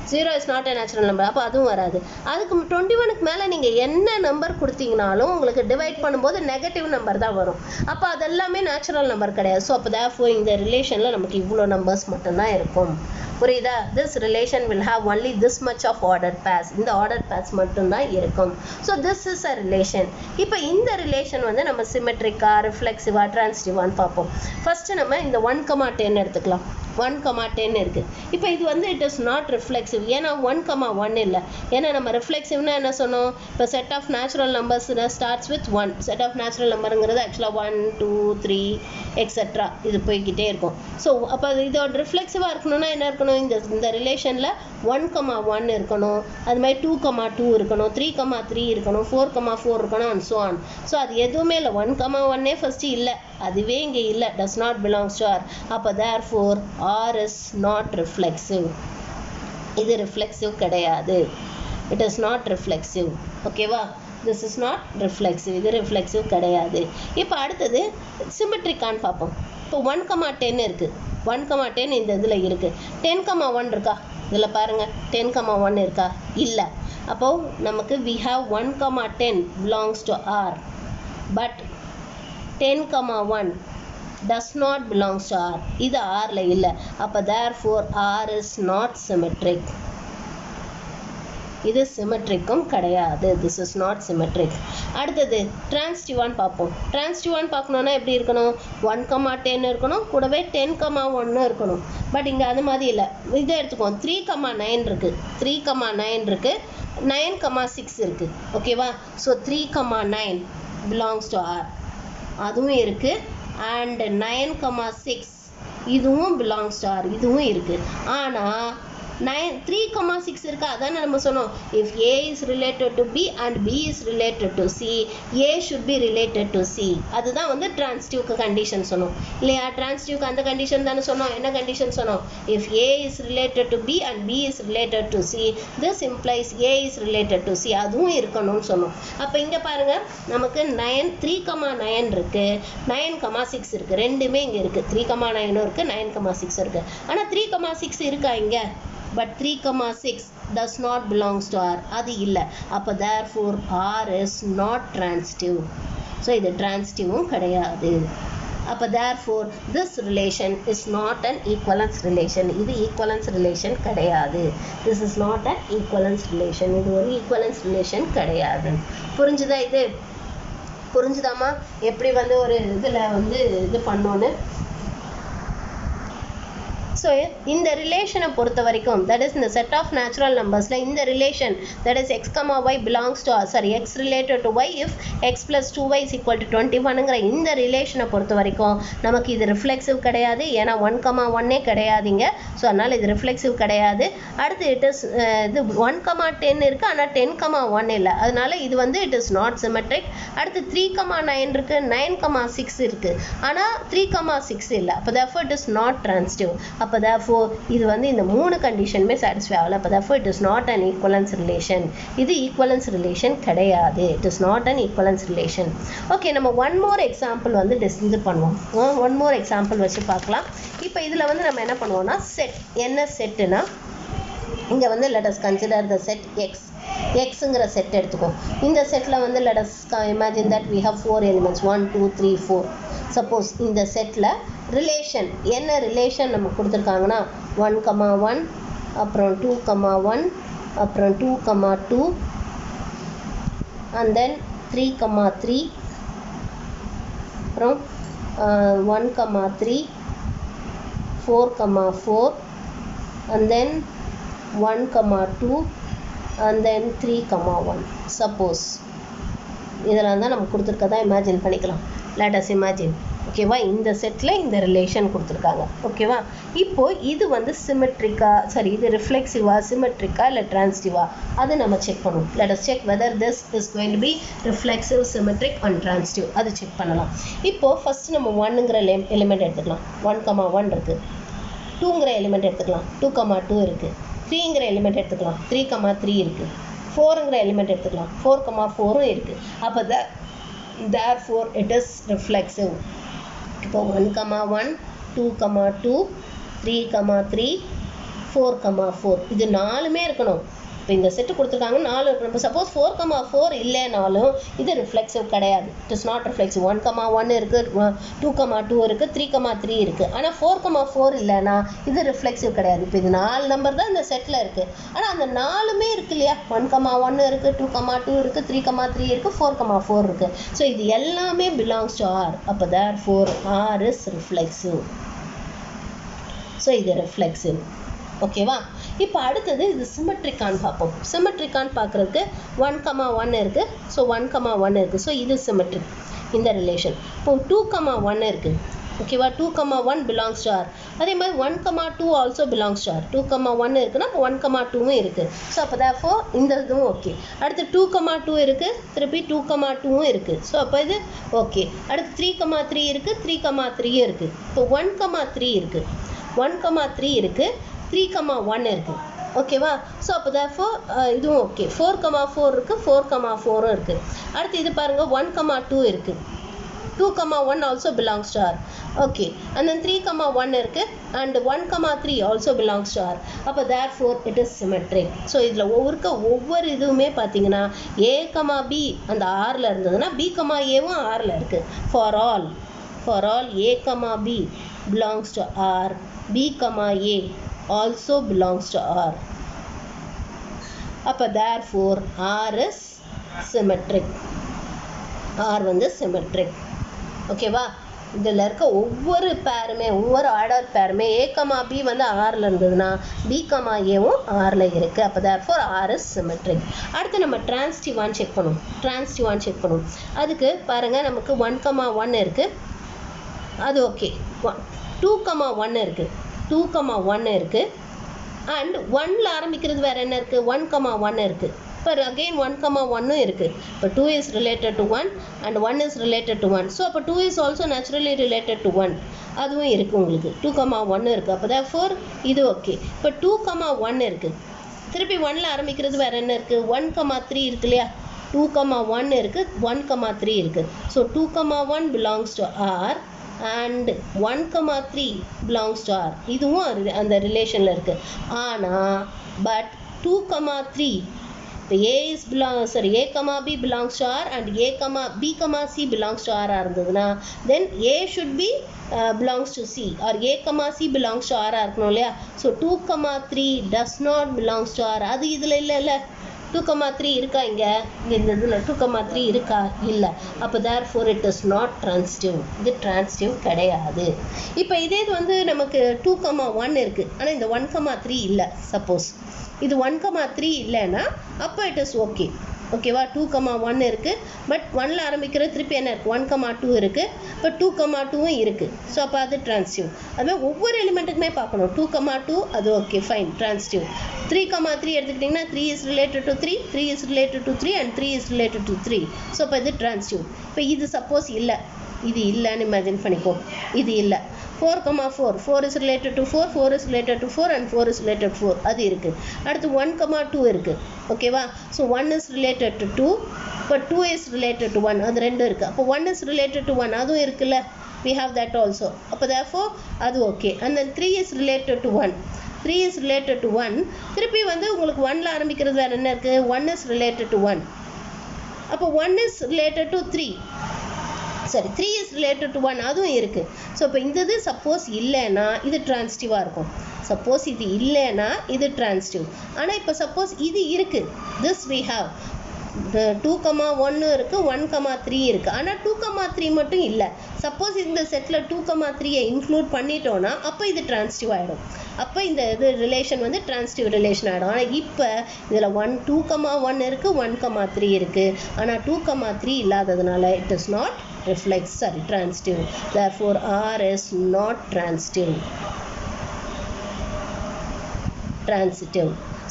0 is not a natural number. அப்போ அதுவும் வராது. அதுக்கு 21க்கு மேலே நீங்கள் என்ன நம்பர் கொடுத்தீங்கனாலும் உங்களுக்கு டிவைட் பண்ணும்போது நெகட்டிவ் நம்பர் தான் வரும். அப்போ அதெல்லாமே நேச்சுரல் நம்பர் கிடையாது. ஸோ அப்போ therefore இந்த ரிலேஷனில் நமக்கு இவ்வளோ நம்பர்ஸ் மட்டும்தான் இருக்கும். புரியுதா, this relation will have only this much of ordered pairs. இந்த ordered pairs மட்டும்தான் இருக்கும். So this is a relation. இப்போ இந்த ரிலேஷன் வந்து நம்ம சிமெட்ரிக்கா, ரிஃப்ளெக்சிவா, டிரான்சிட்டிவான்னு பார்ப்போம். ஃபர்ஸ்ட் நம்ம இந்த 1,10 எடுத்துக்கலாம். 1,10 இருக்குது. இப்போ இது வந்து இட் இஸ் நாட் ரிஃப்ளெக்சிவ், ஏன்னா 1,1 இல்லை. ஏன்னா நம்ம ரிஃப்ளெக்சிவ்னா என்ன சொன்னோம், இப்போ set of natural numbers starts with 1. Set of natural நம்பருங்கிறது ஆக்சுவலாக 1, 2, 3 எக்ஸெட்ரா இது போய்கிட்டே இருக்கும். ஸோ அப்போ இதோட ரிஃப்ளெக்சிவாக இருக்கணும்னா என்ன இருக்கணும், இந்த ரிலேஷனில் 1,1 இருக்கணும், அது மாதிரி 2,2 இருக்கணும், 3,3 இருக்கணும், 4,4 இருக்கணும் அண்ட் ஸோ ஆன். ஸோ அது எதுவுமே இல்லை. 1,1 ஃபஸ்ட்டு இல்லை, அதுவே இங்கே இல்லை, does not belongs to R. அப்போ therefore R is not reflexive. இது ரிஃப்ளெக்சிவ் கிடையாது. It is not reflexive. ஓகேவா, திஸ் இஸ் நாட் ரிஃப்ளெக்சிவ். இது ரிஃப்ளெக்சிவ் கிடையாது. இப்போ அடுத்தது சிமெட்ரிக்கான்னு பார்ப்போம். இப்போ 1,10 இருக்குது. 1,10 இந்த இதில் இருக்குது. 10,1 இருக்கா, இதில் பாருங்கள் 10,1 இருக்கா, இல்லை. அப்போது நமக்கு we have 1,10 belongs to R, but 10,1 does not belongs to R. இது Rல இல்லை. அப்போ therefore R is not symmetric. இது சிமெட்ரிக்கும் கிடையாது. This is not symmetric. அடுத்தது டிரான்சிட்டிவான்னு பார்ப்போம். டிரான்சிட்டிவான்னு பார்க்கணுன்னா எப்படி இருக்கணும், 1,10 இருக்கணும், கூடவே 10,1 இருக்கணும். பட் இங்கே அது மாதிரி இல்லை. இதை எடுத்துக்கோம், 3,9 இருக்குது. 3,9 இருக்குது, 9,6 இருக்குது. ஓகேவா, ஸோ 3,9 பிலாங்ஸ் டு ஆர், அதுவும் இருக்குது. அண்ட் 9,6 இதுவும் பிலாங்ஸ் டு ஆர், இதுவும் இருக்குது. ஆனால் 3,6 இருக்கா, அதானே நம்ம சொன்னோம். If A is related to B and B is related to C, A should be related to C. அதுதான் வந்து டிரான்சிட்டிவ்க்கு கண்டிஷன் சொன்னோம் இல்லையா. டிரான்சிட்டிவ்க்கு அந்த கண்டிஷன் தானே சொன்னோம். என்ன கண்டிஷன் சொன்னோம், if A is related to B and B is related to C, this implies A is related to C. அதுவும் இருக்கணும்னு சொன்னோம். அப்போ இங்கே பாருங்கள், நமக்கு 3,9 இருக்குது, 9,6 இருக்குது. ரெண்டுமே இங்கே இருக்குது. 3,9 இருக்குது, 9,6 இருக்குது. ஆனால் 3,6 இருக்கா இங்கே, but 3,6 does not belongs to R. அது இல்லை. அப்போ therefore R is not transitive. So இது டிரான்சிட்டிவும் கிடையாது. அப்போ therefore this relation is not an equivalence relation. இது equivalence relation கிடையாது. This is not an equivalence relation. இது ஒரு equivalence relation கிடையாது. புரிஞ்சுதா இது? புரிஞ்சுதாமா எப்படி வந்து ஒரு இதில் வந்து இது பண்ணோன்னு? ஸோ இந்த ரிலேஷனை பொறுத்த வரைக்கும் தட் இஸ் இந்த செட் ஆஃப் நேச்சுரல் நம்பர்ஸில் இந்த relation that is X comma Y belongs to sorry X related to Y if X plus 2y is equal to 21ங்கிற இந்த ரிலேஷனை பொறுத்த வரைக்கும் நமக்கு இது ரிஃப்ளெக்சிவ் கிடையாது, ஏன்னா 1,1 கிடையாதுங்க. ஸோ அதனால் இது ரிஃப்ளெக்சிவ் கிடையாது. அடுத்து இட் இஸ் இது 1,10 இருக்குது, ஆனால் 10,1 இல்லை, அதனால இது வந்து இட் இஸ் நாட் சிமெட்ரிக். அடுத்து 3,9 இருக்குது, 9,6 இருக்குது, ஆனால் 3,6 இல்லை. அப்போ therefore it is not transitive. அப்போ therefore இது வந்து இந்த 3 கண்டிஷனுமே சாட்டிஸ்ஃபை ஆகலை. அப்போ therefore it is not an equivalence relation. இது ஈக்குவலன்ஸ் ரிலேஷன் கிடையாது. It is not an equivalence relation. Okay, நம்ம ஒன் மோர் எக்ஸாம்பிள் வந்து இது பண்ணுவோம். ஒன் மோர் எக்ஸாம்பிள் வச்சு பார்க்கலாம். இப்போ இதில் வந்து நம்ம என்ன பண்ணுவோம்னா செட், என்ன செட்டுனா இங்கே வந்து let us consider the set x. எக்ஸுங்கிற செட் எடுத்துக்கோம். இந்த செட்டில் வந்து let us imagine that we have 4 elements 1 2 3 4. Suppose இந்த செட்டில் ரிலேஷன் என்ன ரிலேஷன் நமக்கு கொடுத்துருக்காங்கன்னா 1,1 அப்புறம் 2,1 அப்புறம் 2,2 and then 3,3 அப்புறம் 1,3 4,4 and then 1,2 and then 3,1. Suppose இதெல்லாம் தான் நம்ம கொடுத்துருக்கதா இமேஜின் பண்ணிக்கலாம். let us imagine. ஓகேவா, இந்த செட்டில் இந்த ரிலேஷன் கொடுத்துருக்காங்க. ஓகேவா, இப்போ இது வந்து சிமெட்ரிக்கா, சரி இது ரிஃப்ளெக்சிவா, சிமெட்ரிக்கா இல்லை டிரான்சிட்டிவா, அது நம்ம செக் பண்ணுவோம். let us check whether this is going to be reflexive, symmetric and transitive. அது செக் பண்ணலாம். இப்போ ஃபர்ஸ்ட் நம்ம 1ங்கிற எலிமெண்ட் எடுத்துக்கலாம். 1,1 இருக்குது. 2ங்கிற எலிமெண்ட் எடுத்துக்கலாம். 2,2 இருக்குது. 3ங்கிற எலிமெண்ட் எடுத்துக்கலாம். 3,3 இருக்குது. 4ங்கிற எலிமெண்ட் எடுத்துக்கலாம். 4,4 இருக்குது. அப்போ therefore it is reflexive. இப்போ 1,1 2,2 3,3 4,4 இது 4மே இருக்கணும். இப்போ இந்த செட்டு கொடுத்துருக்காங்க 4 இருக்கணும். சப்போஸ் 4,4 இல்லைனாலும் இது ரிஃப்ளெக்சிவ் கிடையாது. It is not reflexive. 1,1 இருக்குது, 2,2 இருக்குது, 3,3 இருக்குது, ஆனால் 4,4 இல்லைன்னா இது ரிஃப்ளெக்சிவ் கிடையாது. இப்போ இது 4 நம்பர் தான் இந்த செட்டில் இருக்குது, ஆனால் அந்த 4மே இருக்குது இல்லையா. 1,1 இருக்குது, 2,2 இருக்குது, 3,3 இருக்குது, 4,4 இருக்குது. ஸோ இது எல்லாமே பிலாங்ஸ் டு R. அப்போ therefore R is reflexive. So இது ரிஃப்ளெக்சிவ். ஓகேவா, இப்போ அடுத்தது இது சிமெட்ரிக்கான்னு பார்ப்போம். சிமெட்ரிக்கான்னு பார்க்குறதுக்கு 1,1 இருக்குது. ஸோ 1,1 இருக்குது. ஸோ இது சிமெட்ரிக் இந்த ரிலேஷன். இப்போ 2,1 இருக்குது. ஓகேவா, 2,1 பிலாங்ஸ் டு R. அதே மாதிரி 1,2 ஆல்சோ பிலாங்ஸ் டு R. 2,1 இருக்குன்னா இப்போ 1,2வும் இருக்குது. ஸோ அப்போ therefore இந்த இதுவும் ஓகே. அடுத்து 2,2 இருக்குது, திருப்பி 2,2வும் இருக்குது. ஸோ அப்போ இது ஓகே. அடுத்து 3,3 இருக்குது, 3,3 இருக்குது. இப்போ 1,3 இருக்குது, 1,3 இருக்குது, 3,1 இருக்குது. ஓகேவா, ஸோ அப்போ therefore இதுவும் ஓகே. 4,4 இருக்குது, 4,4ம் இருக்குது. அடுத்து இது பாருங்கள் 1,2 இருக்குது. 2,1 also belongs to R. Okay, and then 3,1 இருக்குது and 1,3 also belongs to R. அப்போ therefore it is symmetric. So இதில் ஒவ்வொரு இதுவுமே பார்த்தீங்கன்னா A, B அந்த Rல இருந்ததுன்னா B, Aவும் Rல இருக்குது. For all A, B belongs to R, B, A also belongs to R. அப்போ therefore R is symmetric. R வந்து symmetric. ஓகேவா, இதில் இருக்க ஒவ்வொரு பேருமே, ஒவ்வொரு ஆர்டர் பேருமே A, B வந்து Rல இருந்ததுன்னா B, Aவும் Rல இருக்குது. அப்போ therefore R is symmetric. அடுத்து நம்ம டிரான்சிட்டிவான்னு செக் பண்ணுவோம். அதுக்கு பாருங்கள், நமக்கு 1,1 இருக்குது, அது ஓகே. 2,1 இருக்குது, 2,1 இருக்குது அண்ட் 1ல் ஆரம்பிக்கிறது வேறு என்ன இருக்குது, 1,1 இருக்குது. இப்போ அகெயின் 1,1 இருக்குது. இப்போ 2 is related to 1 and 1 is related to 1. So அப்போ 2 is also naturally related to 1. அதுவும் இருக்குது உங்களுக்கு. 2,1 இருக்குது. அப்போ therefore இது ஓகே. இப்போ 2,1 இருக்குது, திருப்பி 1ல் ஆரம்பிக்கிறது வேறு என்ன இருக்குது, 1,3 இருக்கு இல்லையா. 2,1 இருக்குது, 1,3 இருக்குது. So 2,1 belongs to R and 1,3 belongs to R. இதுவும் அந்த ரிலேஷனில் இருக்குது. ஆனால் பட் 2,3 இப்போ A, B belongs to R and B, C belongs to R இருந்ததுன்னா then A should be belongs to C or A, C belongs to R இருக்கணும் இல்லையா. So 2,3 does not belongs to R. அது இதில் இல்லை. 2,3 இருக்கா இங்கே இந்த இதில் 2,3 இருக்கா இல்லை. அப்போ therefore it is not transitive. இது transitive கிடையாது. இப்போ இதே இது வந்து நமக்கு 2,1 இருக்குது, ஆனால் இந்த 1,3 இல்லை. சப்போஸ் இது 1,3 இல்லைன்னா அப்போ இட் இஸ் ஓகே. ஓகேவா, 2,1 இருக்குது, பட் 1ல் ஆரம்பிக்கிற திருப்பி என்ன இருக்குது, 1,2 இருக்குது, இப்போ 2,2வும் இருக்குது. ஸோ அப்போ அது டிரான்சிட்டிவ். அதுமாதிரி ஒவ்வொரு எலிமெண்ட்டுக்குமே பார்க்கணும். 2,2 அது ஓகே ஃபைன் டிரான்சிட்டிவ். 3,3 எடுத்துக்கிட்டிங்கன்னா 3 is related to 3, 3 is related to 3 and 3 is related to 3. So அப்போ இது டிரான்சிட்டிவ். இப்போ இது சப்போஸ் இல்லை, இது இல்லைன்னு இமேஜின் பண்ணிக்கோ, இது இல்லை. 4,4 4 is related to 4, 4 is related to 4 and 4 is related to 4 அது இருக்குது. அடுத்து 1,2 இருக்குது. ஓகேவா, ஸோ 1 is related to 2, இப்போ 2 is related to 1 அது ரெண்டும் இருக்குது. அப்போ 1 is related to 1 அதுவும் இருக்குல்ல, we have that also. அப்போ therefore அது okay. and then 3 is related to 1, 3 is related to 1. திருப்பி வந்து உங்களுக்கு 1ல் ஆரம்பிக்கிறது வேறு என்ன இருக்குது, 1 is related to 1. அப்போ 1 is related to 3, சரி 3 is related to 1 அதுவும் இருக்குது. ஸோ இப்போ இந்த இது சப்போஸ் இல்லைன்னா இது டிரான்சிட்டிவாக இருக்கும். சப்போஸ் இது இல்லைன்னா இது டிரான்சிட்டிவ். ஆனால் இப்போ சப்போஸ் இது இருக்குது, this we have 2,1 இருக்குது, 1,3 இருக்குது, ஆனால் 2,3 மட்டும் இல்லை. சப்போஸ் இந்த செட்டில் 2,3 இன்க்ளூட் பண்ணிட்டோன்னா அப்போ இது டிரான்சிட்டிவ் ஆகிடும். அப்போ இந்த இது ரிலேஷன் வந்து டிரான்சிட்டிவ் ரிலேஷன் ஆகிடும். ஆனால் இப்போ இதில் 2,1 இருக்குது, 1,3 இருக்குது, ஆனால் 2,3 இல்லாததுனால it is not transitive. Therefore R is not transitive.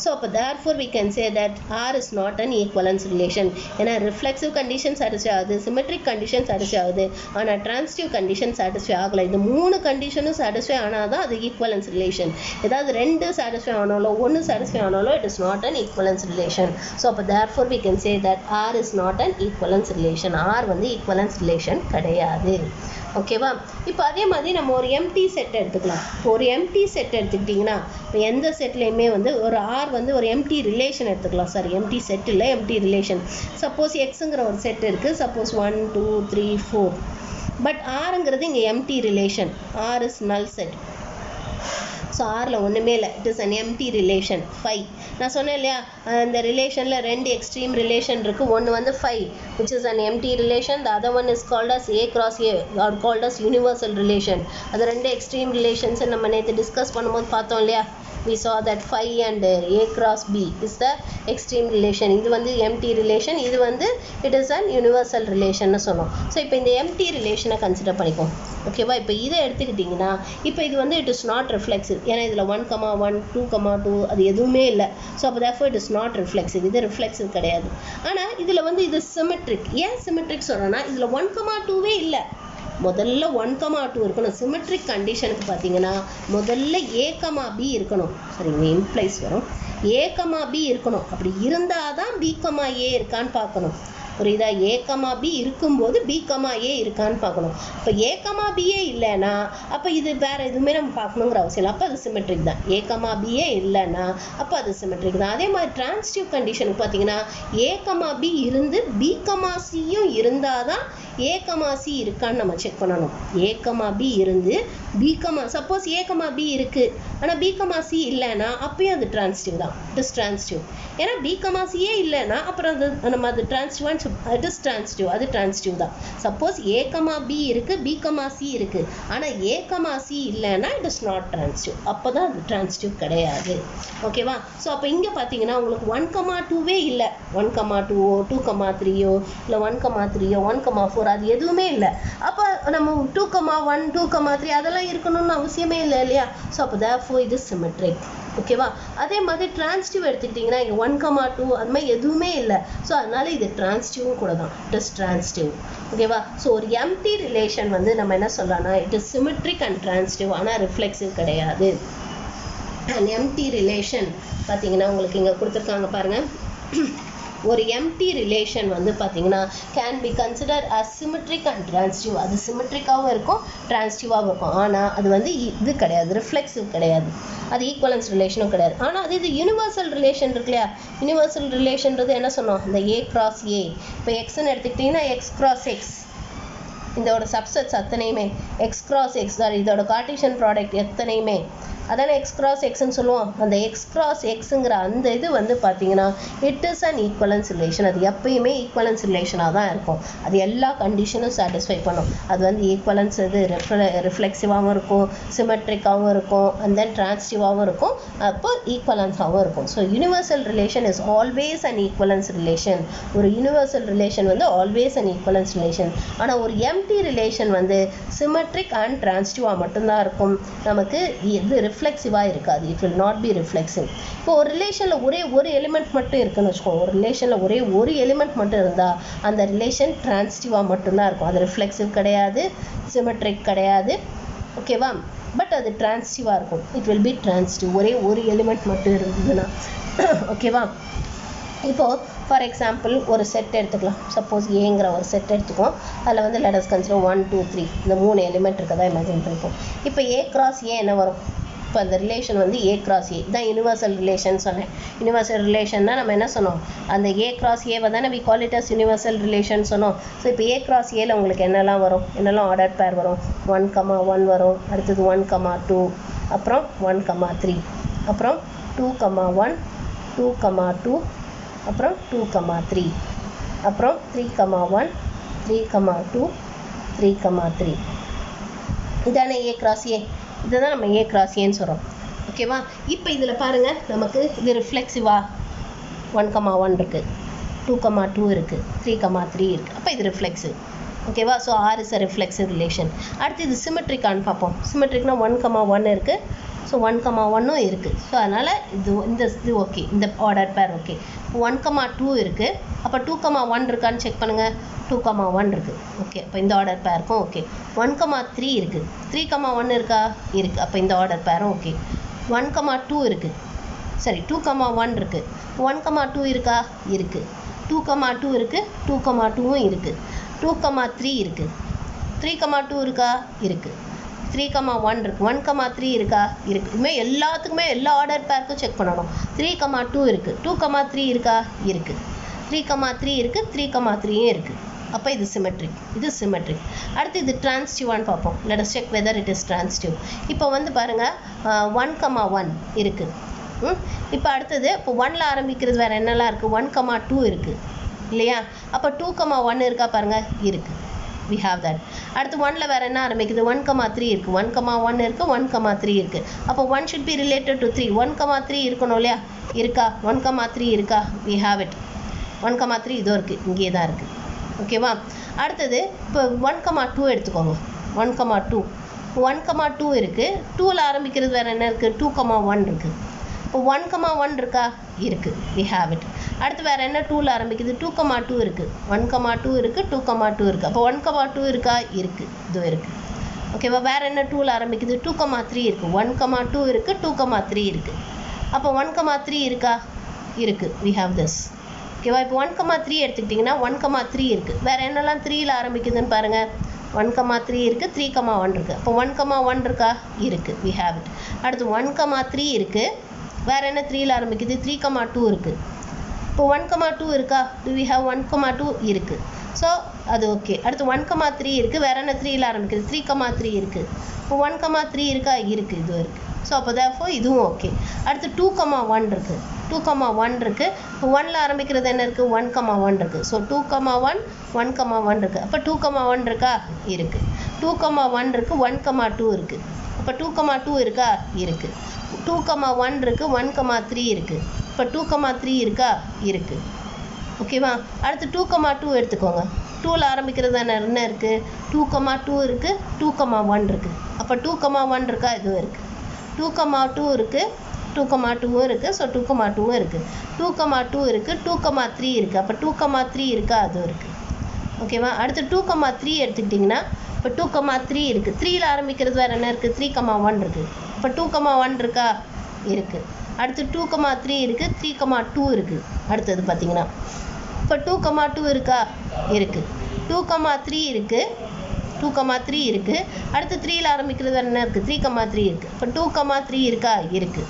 So therefore we can say that R is not an equivalence relation. ஏன்னா reflexive condition satisfy ஆகுது, symmetric condition satisfy ஆகுது, ஆனால் transitive condition satisfy ஆகலை. இந்த 3 கண்டிஷனும் satisfy ஆனால் தான் அது equivalence relation. ஏதாவது 2 satisfy ஆனாலோ 1 satisfy ஆனாலோ it is not an equivalence relation. So therefore we can say that R is not an equivalence relation. R வந்து equivalence relation கிடையாது. ஓகேவா, இப்போ அதே மாதிரி நம்ம ஒரு எம்டி செட் எடுத்துக்கலாம். ஒரு எம்டி செட் எடுத்துக்கிட்டிங்கன்னா இப்போ எந்த செட்லேயுமே வந்து ஒரு ஆர் வந்து ஒரு எம்டி ரிலேஷன் எடுத்துக்கலாம். சாரி எம்டி செட் இல்லை, எம்டி ரிலேஷன். சப்போஸ் எக்ஸுங்கிற ஒரு செட் இருக்குது, சப்போஸ் 1 2 3 4, பட் ஆருங்கிறது இங்கே empty relation. R is null set. So ஆரில் ஒன்றுமே இல்லை, it is an empty relation. 5 நான் சொன்னேன் இல்லையா, அந்த ரிலேஷனில் 2 எக்ஸ்ட்ரீம் ரிலேஷன் இருக்குது. ஒன்று வந்து 5 which is an empty relation, the other one is called as A cross A or called as universal relation. அது 2 எக்ஸ்ட்ரீம் ரிலேஷன்ஸ் நம்ம நேற்று டிஸ்கஸ் பண்ணும்போது பார்த்தோம் இல்லையா. we saw that 5 and A cross B is the extreme relation. இது வந்து empty relation, இது வந்து it is an universal relation சொன்னோம். ஸோ இப்போ இந்த empty relation கன்சிடர் பண்ணிப்போம். ஓகேவா, இப்போ இதை எடுத்துக்கிட்டிங்கன்னா இப்போ இது வந்து it is not reflexive. ஏன்னா இதில் 1,1 2,2 அது எதுவுமே இல்லை. ஸோ அப்போ therefore it is not reflexive. இது reflexive கிடையாது. ஆனால் இதில் வந்து இது சிமெட்ரிக். ஏன் சிமெட்ரிக் சொல்கிறோன்னா இதில் 1,2வே இல்லை. முதல்ல 1,2 இருக்கணும். சிமெட்ரிக் கண்டிஷனுக்கு பார்த்தீங்கன்னா முதல்ல A, B இருக்கணும். சரி இங்கே இம்ப்ளைஸ் வரும். A, B இருக்கணும். அப்படி இருந்தால் தான் B, A இருக்கான்னு பார்க்கணும். புரியுதா, A, B இருக்கும்போது B, A இருக்கான்னு பார்க்கணும். இப்போ A, B இல்லைன்னா அப்போ இது வேறு எதுவுமே நம்ம பார்க்கணுங்கிற அவசியம் இல்லை. அப்போ அது சிமெட்ரிக் தான். A, B இல்லைன்னா அப்போ அது சிமெட்ரிக் தான். அதே மாதிரி டிரான்சிட்டிவ் கண்டிஷனுக்கு பார்த்தீங்கன்னா A, B இருந்து B, Cயும் இருந்தால் தான் A, C இருக்கான்னு நம்ம செக் பண்ணணும். A, B இருந்து B, சப்போஸ் A, B இருக்குது ஆனால் B, C இல்லைன்னா அப்பயும் அது டிரான்சிட்டிவ் தான். It is transitive. ஏன்னா B, C இல்லைன்னா அப்புறம் அது நம்ம அது டிரான்சிட்டிவான்னு இட் இஸ் டிரான்சிட்டிவ். அது டிரான்சிட்டிவ் தான். சப்போஸ் A, B இருக்குது, B, C இருக்குது, ஆனால் A, C இல்லைன்னா இட் இஸ் நாட் டிரான்சிட்டிவ். அப்போ தான் அது டிரான்சிட்டிவ் கிடையாது. ஓகேவா, ஸோ அப்போ இங்கே பார்த்தீங்கன்னா உங்களுக்கு 1,2வே இல்லை. 1,2 2,3 இல்லை 1,3 1,4 அது எதுவுமே இல்லை. அப்போ நம்ம 2,1 2,3 அதெல்லாம் இருக்கணும்னு அவசியமே இல்லை இல்லையா. ஸோ அப்போ therefore இது சிமெட்ரிக். ஓகேவா, அதே மாதிரி டிரான்சிட்டிவ் எடுத்துக்கிட்டிங்கன்னா இங்கே 1,2 அது மாதிரி எதுவுமே இல்லை. ஸோ அதனால இது டிரான்சிட்டிவும் கூட தான். It is transitive. ஓகேவா, ஸோ ஒரு எம்டி ரிலேஷன் வந்து நம்ம என்ன சொல்லலாம்னா it is symmetric and transitive, ஆனால் ரிஃப்ளெக்சிவ் கிடையாது. அண்ட் எம்டி ரிலேஷன் பார்த்தீங்கன்னா உங்களுக்கு இங்கே கொடுத்துருக்காங்க பாருங்கள். ஒரு எம்டி ரிலேஷன் வந்து பார்த்தீங்கன்னா can be consider as symmetric and transitive. அது சிமெட்ரிக்காகவும் இருக்கும், டிரான்சிட்டிவாகவும் இருக்கும். ஆனால் அது வந்து இது கிடையாது, ரிஃப்ளெக்சிவ் கிடையாது. அது ஈக்குவலன்ஸ் ரிலேஷனும் கிடையாது. ஆனால் அது இது யூனிவர்சல் ரிலேஷன் இருக்கு இல்லையா. யூனிவர்சல் ரிலேஷன்றது என்ன சொன்னோம், இந்த A cross A. இப்போ எக்ஸ்ன்னு எடுத்துக்கிட்டிங்கன்னா X cross X இதோட சப்செட்ஸ் அத்தனையுமே x cross x தான் இதோட கார்ட்டீசியன் ப்ராடக்ட் எத்தனையுமே அதானே x cross xன்னு சொல்லுவோம். அந்த x cross xங்கிற அந்த இது வந்து பார்த்தீங்கன்னா it is an equivalence relation. அது எப்பயுமே ஈக்குவலன்ஸ் ரிலேஷனாக தான் இருக்கும். அது எல்லா கண்டிஷனும் சாட்டிஸ்ஃபை பண்ணும். அது வந்து ஈக்குவலன்ஸ் இது ரிஃப்ளெக்சிவாகவும் இருக்கும், சிமெட்ரிக்காகவும் இருக்கும், அண்ட் தென் டிரான்சிட்டிவாகவும் இருக்கும், அப்போ ஈக்குவலன்ஸாகவும் இருக்கும். So universal relation is always an equivalence relation. ஒரு யூனிவர்சல் ரிலேஷன் வந்து ஆல்வேஸ் அன் ஈக்குவலன்ஸ் ரிலேஷன். ஆனால் ஒரு எம்டி ரிலேஷன் வந்து சிமெட்ரிக் அண்ட் டிரான்சிட்டிவாக மட்டும்தான் இருக்கும். நமக்கு இது ரிஃப்ளெக்சிவாக இருக்காது. It will not be reflexive. இப்போ ஒரு ரிலேஷனில் ஒரே ஒரு எலிமெண்ட் மட்டும் இருக்குன்னு வச்சுக்கோங்க. ஒரு ரிலேஷனில் ஒரே ஒரு எலிமெண்ட் மட்டும் இருந்தால் அந்த ரிலேஷன் டிரான்சிட்டிவாக மட்டும்தான் இருக்கும். அது ரிஃப்ளெக்சிவ் கிடையாது, சிமெட்ரிக் கிடையாது. ஓகேவா? பட் அது டிரான்சிட்டிவாக இருக்கும். It will be transitive. ஒரே ஒரு எலிமெண்ட் மட்டும் இருந்ததுன்னா. ஓகேவா? இப்போது ஃபார் எக்ஸாம்பிள் ஒரு செட் எடுத்துக்கலாம். சப்போஸ் ஏங்கிற ஒரு செட் எடுத்துக்கோம். அதில் வந்து லெட் அஸ் கன்சிடர் 1 2 3 இந்த 3 எலிமெண்ட் இருக்கதா இமேஜின் பண்ணிப்போம். இப்போ ஏ கிராஸ் ஏ என்ன வரும்? இப்போ அந்த ரிலேஷன் வந்து ஏ கிராஸ் ஏ தான் யூனிவர்சல் ரிலேஷன் சொன்னேன். யூனிவர்சல் ரிலேஷன்னா நம்ம என்ன சொன்னோம்? அந்த ஏ கிராஸ் ஏவை தானே we call it as universal relation சொன்னோம். ஸோ இப்போ ஏ கிராஸ் ஏல உங்களுக்கு என்னெல்லாம் வரும்? என்னெல்லாம் ஆர்டர் பேர் வரும்? 1,1 வரும், அடுத்தது 1,2, அப்புறம் 1,3, அப்புறம் 2,1 2,2, அப்புறம் 2,3, அப்புறம் 3,1 3,2 3,3. இதானே ஏ கிராஸ் ஏ. இதை தான் நம்ம ஏ கிராஸ் ஏன்னு சொல்கிறோம். ஓகேவா? இப்போ இதில் பாருங்கள், நமக்கு இது ரிஃப்ளெக்சிவா 1,1 இருக்குது, 2,2 இருக்குது, 3,3 இருக்குது. அப்போ இது ரிஃப்ளெக்சிவ். ஓகேவா? So R is a reflexive relation. அடுத்து இது சிமெட்ரிக்கான்னு பார்ப்போம். சிமெட்ரிக்னா 1,1 இருக்குது. ஸோ 1,1 இருக்குது. ஸோ அதனால் இது ஓகே, இந்த ஆர்டர் பேர் ஓகே. 1,2 இருக்குது. அப்போ 2,1 இருக்கான்னு செக் பண்ணுங்கள். 2,1 இருக்குது. ஓகே, அப்போ இந்த ஆர்டர் பேருக்கும் ஓகே. 1,3 இருக்குது. 3,1 இருக்கா? இருக்குது. அப்போ இந்த ஆர்டர் பேரும் ஓகே. 1,2 இருக்குது. சரி, 2,1 இருக்குது. 1,2 இருக்கா? இருக்குது. 2,2 இருக்குது. 2,2வும் இருக்குது. 2,3 இருக்குது. 3,2 இருக்கா? இருக்குது. 3,1 இருக்குது. 1,3 இருக்கா? இருக்குது. இதுமாதிரி எல்லாத்துக்குமே எல்லா ஆர்டர் பேருக்கும் செக் பண்ணணும். 3,2 இருக்குது. 2,3 இருக்கா? இருக்குது. 3,3 இருக்குது. 3,3யும் இருக்குது. அப்போ இது சிமெட்ரிக். இது சிமெட்ரிக். அடுத்து இது டிரான்சிட்டிவான்னு பார்ப்போம். Let us check whether it is transitive. இப்போ வந்து பாருங்கள், 1,1 இருக்குது. இப்போ அடுத்தது இப்போ 1ல் ஆரம்பிக்கிறது வேறு என்னெல்லாம் இருக்குது? 1,2 இருக்குது இல்லையா? அப்போ 2,1 இருக்கா பாருங்கள்? இருக்குது. we have that. அடுத்து 1ல் வேறு என்ன ஆரம்பிக்குது? 1,3 இருக்குது. 1,1 இருக்குது, 1,3 இருக்குது. அப்போ 1 should be related to 3. 1,3 இருக்கணும் இல்லையா? இருக்கா? 1,3 இருக்கா? we have it. 1,3 இதோ இருக்குது, இங்கே தான் இருக்குது. ஓகேவா? அடுத்தது இப்போ 1,2 எடுத்துக்கோங்க. 1,2 1,2 இருக்குது. 2ல் ஆரம்பிக்கிறது வேறு என்ன இருக்குது? 2,1 இருக்குது. இப்போ 1,1 இருக்கா? இருக்குது. we have it. அடுத்து வேறு என்ன 2ல் ஆரம்பிக்குது? 2,2 இருக்குது. 1,2 இருக்குது, 2,2 இருக்குது. அப்போ 1,2 இருக்கா? இருக்குது. இதோ இருக்குது. ஓகேவா? வேறு என்ன 2ல் ஆரம்பிக்குது? 2,3 இருக்குது. 1,2 இருக்குது, 2,3 இருக்குது. அப்போ 1,3 இருக்கா? இருக்குது. we have this. ஓகேவா? இப்போ 1,3 எடுத்துக்கிட்டிங்கன்னா 1,3 இருக்குது. வேறு என்னெல்லாம் 3ல் ஆரம்பிக்குதுன்னு பாருங்கள். 1,3 இருக்குது, 3,1 இருக்குது. அப்போ 1,1 இருக்கா? இருக்குது. we have it. அடுத்து 1,3 இருக்குது. வேறு என்ன 3ல் ஆரம்பிக்குது? 3,2 இருக்குது. இப்போ 1,2 இருக்கா? do we have 1,2 இருக்குது. ஸோ அது ஓகே. அடுத்து 1,3 இருக்குது. வேறு என்ன 3ல் ஆரம்பிக்குது? 3,3 இருக்குது. இப்போ 1,3 இருக்கா? இருக்குது. இது இருக்குது. ஸோ அப்போ therefore இதுவும் ஓகே. அடுத்து 2,1 இருக்குது. 2,1 இருக்குது. இப்போ 1ல் ஆரம்பிக்கிறது என்ன இருக்குது? 1,1 இருக்குது. ஸோ 2,1 1,1 இருக்குது. அப்போ 2,1 இருக்கா? இருக்குது. 2,1 இருக்குது, 1,2 இருக்குது. அப்போ 2,2 இருக்கா? இருக்குது. 2,1 இருக்குது, 1,3 இருக்குது. இப்போ 2,3 இருக்கா? இருக்குது. ஓகேவா? அடுத்து 2,2 எடுத்துக்கோங்க. 2ல் ஆரம்பிக்கிறது என்ன இருக்குது? 2,2 இருக்குது, 2,1 இருக்குது. அப்போ 2,1 இருக்கா? இதுவும் இருக்குது. 2,2 இருக்குது, 2,2வும் இருக்குது. ஸோ 2,2வும் இருக்குது. 2,2 இருக்குது, 2,3 இருக்குது. அப்போ 2,3 இருக்கா? அதுவும் இருக்குது. ஓகேவா? அடுத்து 2,3 எடுத்துக்கிட்டிங்கன்னா இப்போ 2,3 இருக்குது. 3ல் ஆரம்பிக்கிறது வேறு என்ன இருக்குது? 3,1 இருக்குது. இப்போ 2,1 இருக்கா? இருக்குது. அடுத்து 2,3 இருக்குது, 3,2 இருக்குது. அடுத்தது பார்த்தீங்கன்னா இப்போ 2,2 இருக்கா? இருக்குது. 2,3 இருக்குது, 2,3 இருக்குது. அடுத்து 3ல் ஆரம்பிக்கிறது என்ன இருக்குது? 3,3 இருக்குது. இப்போ 2,3 இருக்கா? இருக்குது.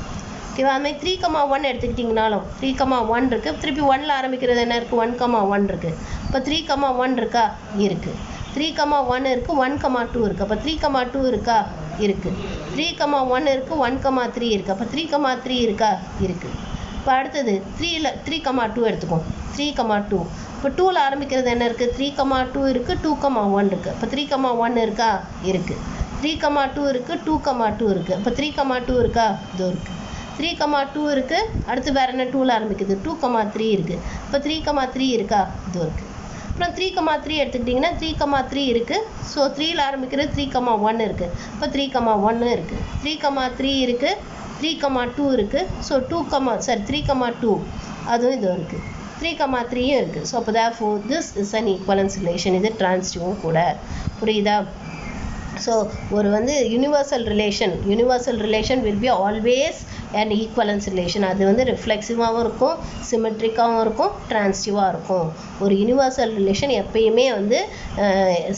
ஓகேவா? அதுமாதிரி 3,1 எடுத்துக்கிட்டிங்கனாலும் 3,1 இருக்குது. திருப்பி 1ல் ஆரம்பிக்கிறது என்ன இருக்குது? 1,1 இருக்குது. இப்போ 3,1 இருக்கா? இருக்குது. 3,1 இருக்குது, 1,2 இருக்குது. அப்போ 3,2 இருக்கா? இருக்குது. 3,1 இருக்குது, 1,3 இருக்குது. அப்போ 3,3 இருக்கா? இருக்குது. இப்போ அடுத்தது 3,2 எடுத்துக்கோம். 3,2 இப்போ 2ல் ஆரம்பிக்கிறது என்ன இருக்குது? 3,2 இருக்குது, 2,1 இருக்குது. அப்போ 3,1 இருக்கா? இருக்குது. 3,2 இருக்குது, 2,2 இருக்குது. அப்போ 3,2 இருக்கா? இதோ இருக்குது. 3,2 இருக்குது. அடுத்து வேறு என்ன 2ல் ஆரம்பிக்குது? 2,3 இருக்குது. இப்போ 3,3 இருக்கா? இதோ இருக்குது. அப்புறம் 3,3 எடுத்துக்கிட்டிங்கன்னா 3,3 இருக்குது. ஸோ 3ல் ஆரம்பிக்கிறது 3,1 இருக்குது. இப்போ 3,1 இருக்குது. 3,3 இருக்குது, 3,2 இருக்குது. ஸோ 3,2 அதுவும் இதோ இருக்குது. 3,3யும் இருக்குது. ஸோ அப்போ therefore this is an equivalence relation. இது டிரான்சிட்டிவும் கூட. புரியுதா? ஸோ ஒரு வந்து universal relation will be always an equivalence relation. அது வந்து ரிஃப்ளெக்சிவாகவும் இருக்கும், சிமெட்ரிக்காகவும் இருக்கும், டிரான்சிட்டிவாக இருக்கும். ஒரு யூனிவர்சல் ரிலேஷன் எப்பயுமே வந்து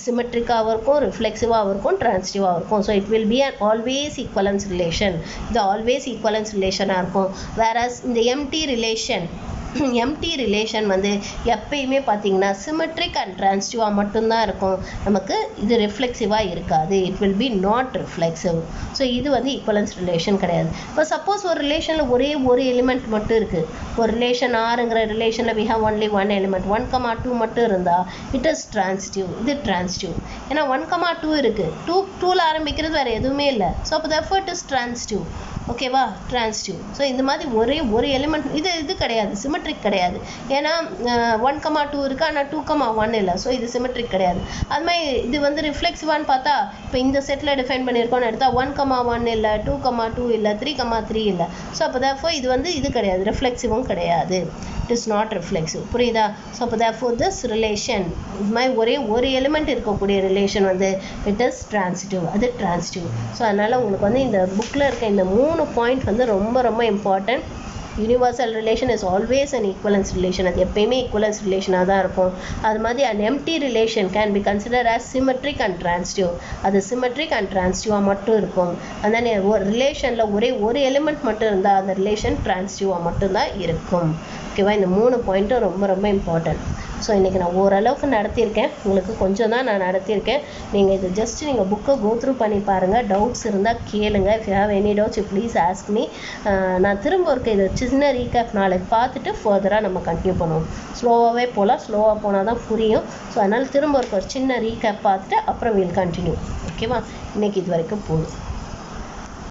சிமெட்ரிக்காகவும் இருக்கும், ரிஃப்ளெக்சிவாகவும் இருக்கும், டிரான்சிட்டிவாக இருக்கும். So it will be an always equivalence relation. இது ஆல்வேஸ் ஈக்குவலன்ஸ் ரிலேஷனாக இருக்கும். வேறஸ் இந்த எம்டி ரிலேஷன் வந்து எப்பயுமே பார்த்தீங்கன்னா சிமெட்ரிக் அண்ட் டிரான்சிட்டிவாக மட்டும்தான் இருக்கும். நமக்கு இது ரிஃப்ளெக்சிவாக இருக்காது. It will be not reflexive. So இது வந்து ஈக்குவலன்ஸ் ரிலேஷன் கிடையாது. இப்போ சப்போஸ் ஒரு ரிலேஷனில் ஒரே ஒரு எலிமெண்ட் மட்டும் இருக்குது. ஒரு ரிலேஷன் ஆறுங்கிற ரிலேஷனில் we have only one element, 1,2 மட்டும் இருந்தால் இட் இஸ் டிரான்சிட்டிவ். இது டிரான்சிட்டிவ். ஏன்னா 1,2 இருக்குது, 2ல் ஆரம்பிக்கிறது வேறு எதுவுமே இல்லை. ஸோ அப்போ therefore it is transitive. ஓகேவா? டிரான்சிட்டிவ். ஸோ இந்த மாதிரி ஒரே ஒரு எலிமெண்ட் இது கிடையாது, சிமெட்ரிக் கிடையாது. ஏன்னா 1,2 இருக்குது, ஆனால் 2,1 இல்லை. ஸோ இது சிமெட்ரிக் கிடையாது. அது மாதிரி இது வந்து ரிஃப்ளெக்சிவான்னு பார்த்தா இப்போ இந்த செட்டில் டிஃபைன் பண்ணியிருக்கோன்னு எடுத்தால் 1,1 இல்லை, 2,2 இல்லை, 3,3 இல்லை. ஸோ அப்போ therefore இது வந்து இது கிடையாது, ரிஃப்ளெக்சிவும் கிடையாது. It is not reflexive. புரியுதா? ஸோ அப்போ therefore this relation இது மாதிரி ஒரே ஒரு எலிமெண்ட் இருக்கக்கூடிய ரிலேஷன் வந்து இட் இஸ் டிரான்சிட்டிவ். அது டிரான்சிட்டிவ். ஸோ அதனால் உங்களுக்கு வந்து இந்த புக்கில் இருக்க இந்த 3 பாயிண்ட் வந்து ரொம்ப ரொம்ப important. Universal relation is always an equivalence relation. அது எப்பயுமே ஈக்குவலன்ஸ் ரிலேஷனாக தான் இருக்கும். அது மாதிரி an empty relation can be consider as symmetric and transitive. அது சிமெட்ரிக் அண்ட் டிரான்சிட்டிவாக மட்டும் இருக்கும். அந்த ஒரு ரிலேஷனில் ஒரே ஒரு எலிமெண்ட் மட்டும் இருந்தால் அந்த ரிலேஷன் டிரான்சிட்டிவாக மட்டும்தான் இருக்கும். ஓகேவா? இந்த 3 பாயிண்ட்டும் ரொம்ப ரொம்ப இம்பார்ட்டன்ட். ஸோ இன்றைக்கி நான் ஓரளவுக்கு நடத்தியிருக்கேன். உங்களுக்கு கொஞ்சம் தான் நான் நடத்தியிருக்கேன். நீங்கள் இது ஜஸ்ட் நீங்கள் புக்கை கோ த்ரூ பண்ணி பாருங்கள். டவுட்ஸ் இருந்தால் கேளுங்க. If you have any doubts you please ask me. நான் திரும்ப இருக்க இது சின்ன ரீகேப் நாளைக்கு பார்த்துட்டு ஃபர்தராக நம்ம கண்டினியூ பண்ணுவோம். ஸ்லோவாகவே போகலாம், ஸ்லோவாக போனால் தான் புரியும். ஸோ அதனால் திரும்ப இருக்க ஒரு சின்ன ரீகேப் பார்த்துட்டு அப்புறம் வில் கண்டினியூ. ஓகேவா? இன்றைக்கி இது வரைக்கும் போதும்.